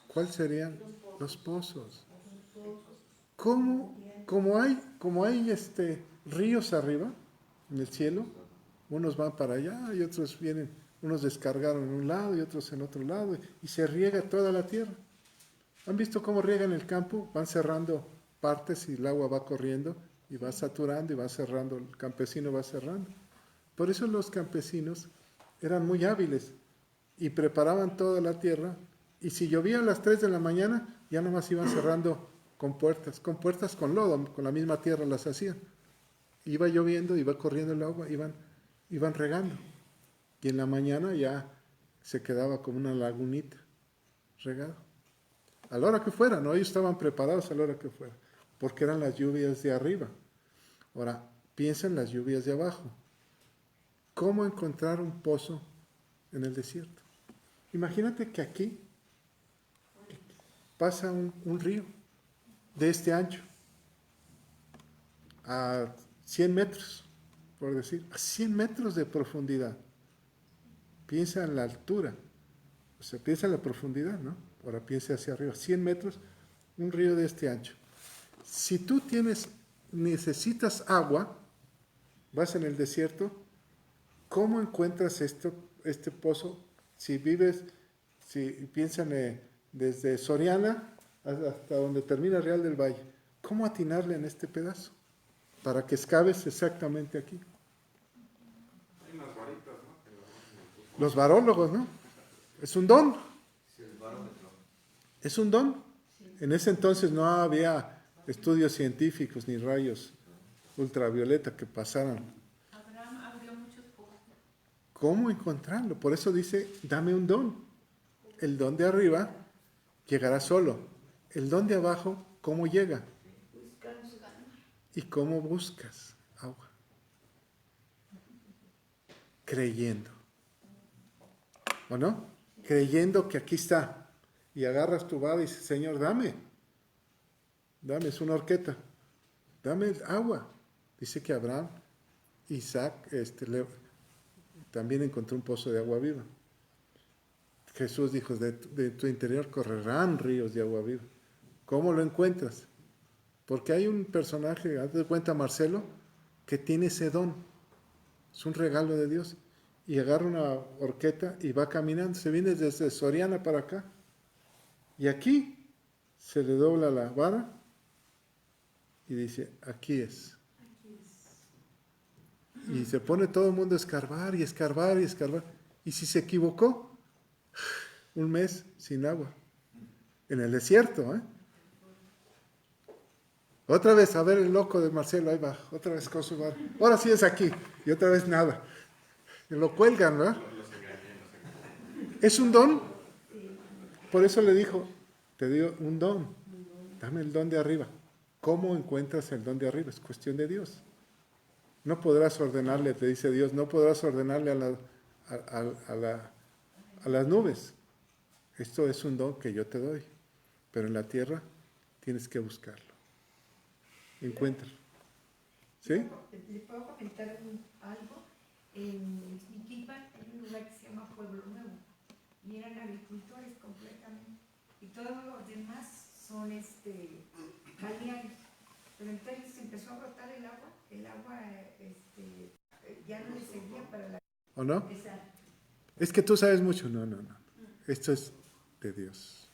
¿Cuáles serían? Los pozos. Como hay ríos arriba, en el cielo, unos van para allá y otros vienen, unos descargaron en un lado y otros en otro lado, y se riega toda la tierra. ¿Han visto cómo riegan el campo? Van cerrando partes y el agua va corriendo y va saturando y va cerrando, el campesino va cerrando. Por eso los campesinos eran muy hábiles y preparaban toda la tierra, y si llovía a las 3 de la mañana, ya nomás iban cerrando con puertas con lodo, con la misma tierra las hacían. Iba lloviendo, iba corriendo el agua, iban regando. Y en la mañana ya se quedaba como una lagunita regado. A la hora que fuera, ¿no? Ellos estaban preparados a la hora que fuera, porque eran las lluvias de arriba. Ahora, piensa en las lluvias de abajo. ¿Cómo encontrar un pozo en el desierto? Imagínate que aquí pasa un río de este ancho, a 100 metros, por decir, a 100 metros de profundidad. Piensa en la altura, o sea, piensa en la profundidad, ¿no? Ahora piense hacia arriba, 100 metros, un río de este ancho. Si tú necesitas agua, vas en el desierto, ¿cómo encuentras este pozo? Si piensan desde Soriana hasta donde termina Real del Valle, ¿cómo atinarle en este pedazo? Para que excaves exactamente aquí. Hay unas varitas, ¿no? Los varólogos, ¿no? Es un don. Es un don. En ese entonces no había estudios científicos ni rayos ultravioleta que pasaran. Abraham abrió muchos pozos. ¿Cómo encontrarlo? Por eso dice, dame un don. El don de arriba llegará solo. El don de abajo, ¿cómo llega? ¿Y cómo buscas agua? Creyendo. ¿O no? Creyendo que aquí está. Y agarras tu vara y dices, Señor, dame, es una horqueta, dame agua. Dice que Abraham, Isaac, también encontró un pozo de agua viva. Jesús dijo, de tu interior correrán ríos de agua viva. ¿Cómo lo encuentras? Porque hay un personaje, haz de cuenta Marcelo, que tiene ese don. Es un regalo de Dios. Y agarra una horqueta y va caminando, se viene desde Soriana para acá. Y aquí se le dobla la vara y dice, aquí es. Y se pone todo el mundo a escarbar y escarbar y escarbar. Y si se equivocó, un mes sin agua. En el desierto, ¿eh? Otra vez, a ver el loco de Marcelo, ahí va, otra vez con su vara. Ahora sí es aquí. Y otra vez nada. Y lo cuelgan, ¿verdad? Es un don. Por eso le dijo, te dio un don, dame el don de arriba. ¿Cómo encuentras el don de arriba? Es cuestión de Dios. No podrás ordenarle, te dice Dios, no podrás ordenarle a las nubes. Esto es un don que yo te doy, pero en la tierra tienes que buscarlo. Encuéntralo. ¿Sí? ¿Le puedo comentar algo? En Ixmiquilpan hay un lugar que se llama Pueblo Nuevo. Y eran agricultores completamente. Y todos los demás son balnearios. Pero entonces empezó a brotar el agua ya no le servía para la... ¿O no? Exacto. Es que tú sabes mucho. No. Esto es de Dios.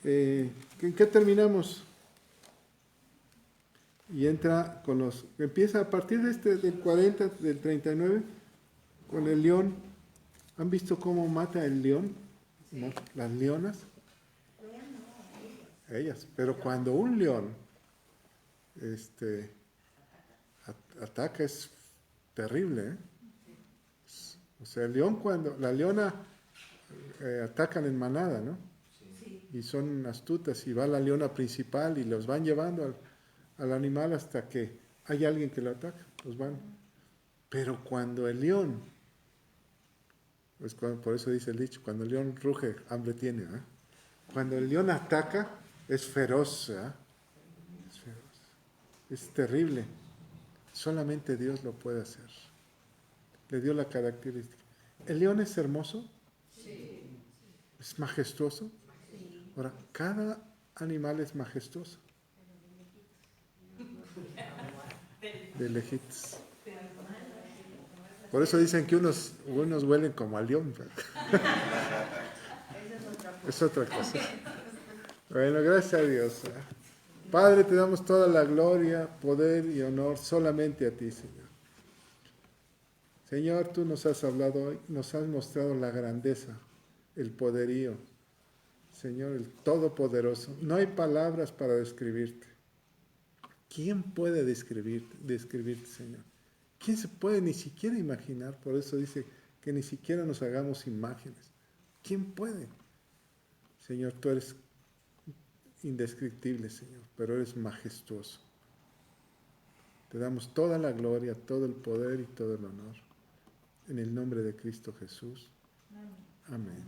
¿En qué terminamos? Y entra empieza a partir del 40, del 39, con el león. ¿Han visto cómo mata el león? ¿No? Las leonas. Ellas. Pero cuando un león ataca es terrible, ¿eh? O sea, el león la leona atacan en manada, ¿no? Y son astutas y va la leona principal y los van llevando al animal hasta que hay alguien que lo ataca, los van. Pero cuando el león, por eso dice el dicho, cuando el león ruge, hambre tiene, ¿eh? Cuando el león ataca, es feroz, ¿eh? Es feroz. Es terrible. Solamente Dios lo puede hacer. Le dio la característica. ¿El león es hermoso? Sí. ¿Es majestuoso? Sí. Ahora, cada animal es majestuoso. De lejitos. Por eso dicen que unos huelen como a león. Es otra cosa. Bueno, gracias a Dios. Padre, te damos toda la gloria, poder y honor solamente a ti, Señor. Señor, tú nos has hablado hoy, nos has mostrado la grandeza, el poderío. Señor, el Todopoderoso. No hay palabras para describirte. ¿Quién puede describirte, Señor? ¿Quién se puede ni siquiera imaginar? Por eso dice que ni siquiera nos hagamos imágenes. ¿Quién puede? Señor, tú eres indescriptible, Señor, pero eres majestuoso. Te damos toda la gloria, todo el poder y todo el honor. En el nombre de Cristo Jesús. Amén. Amén.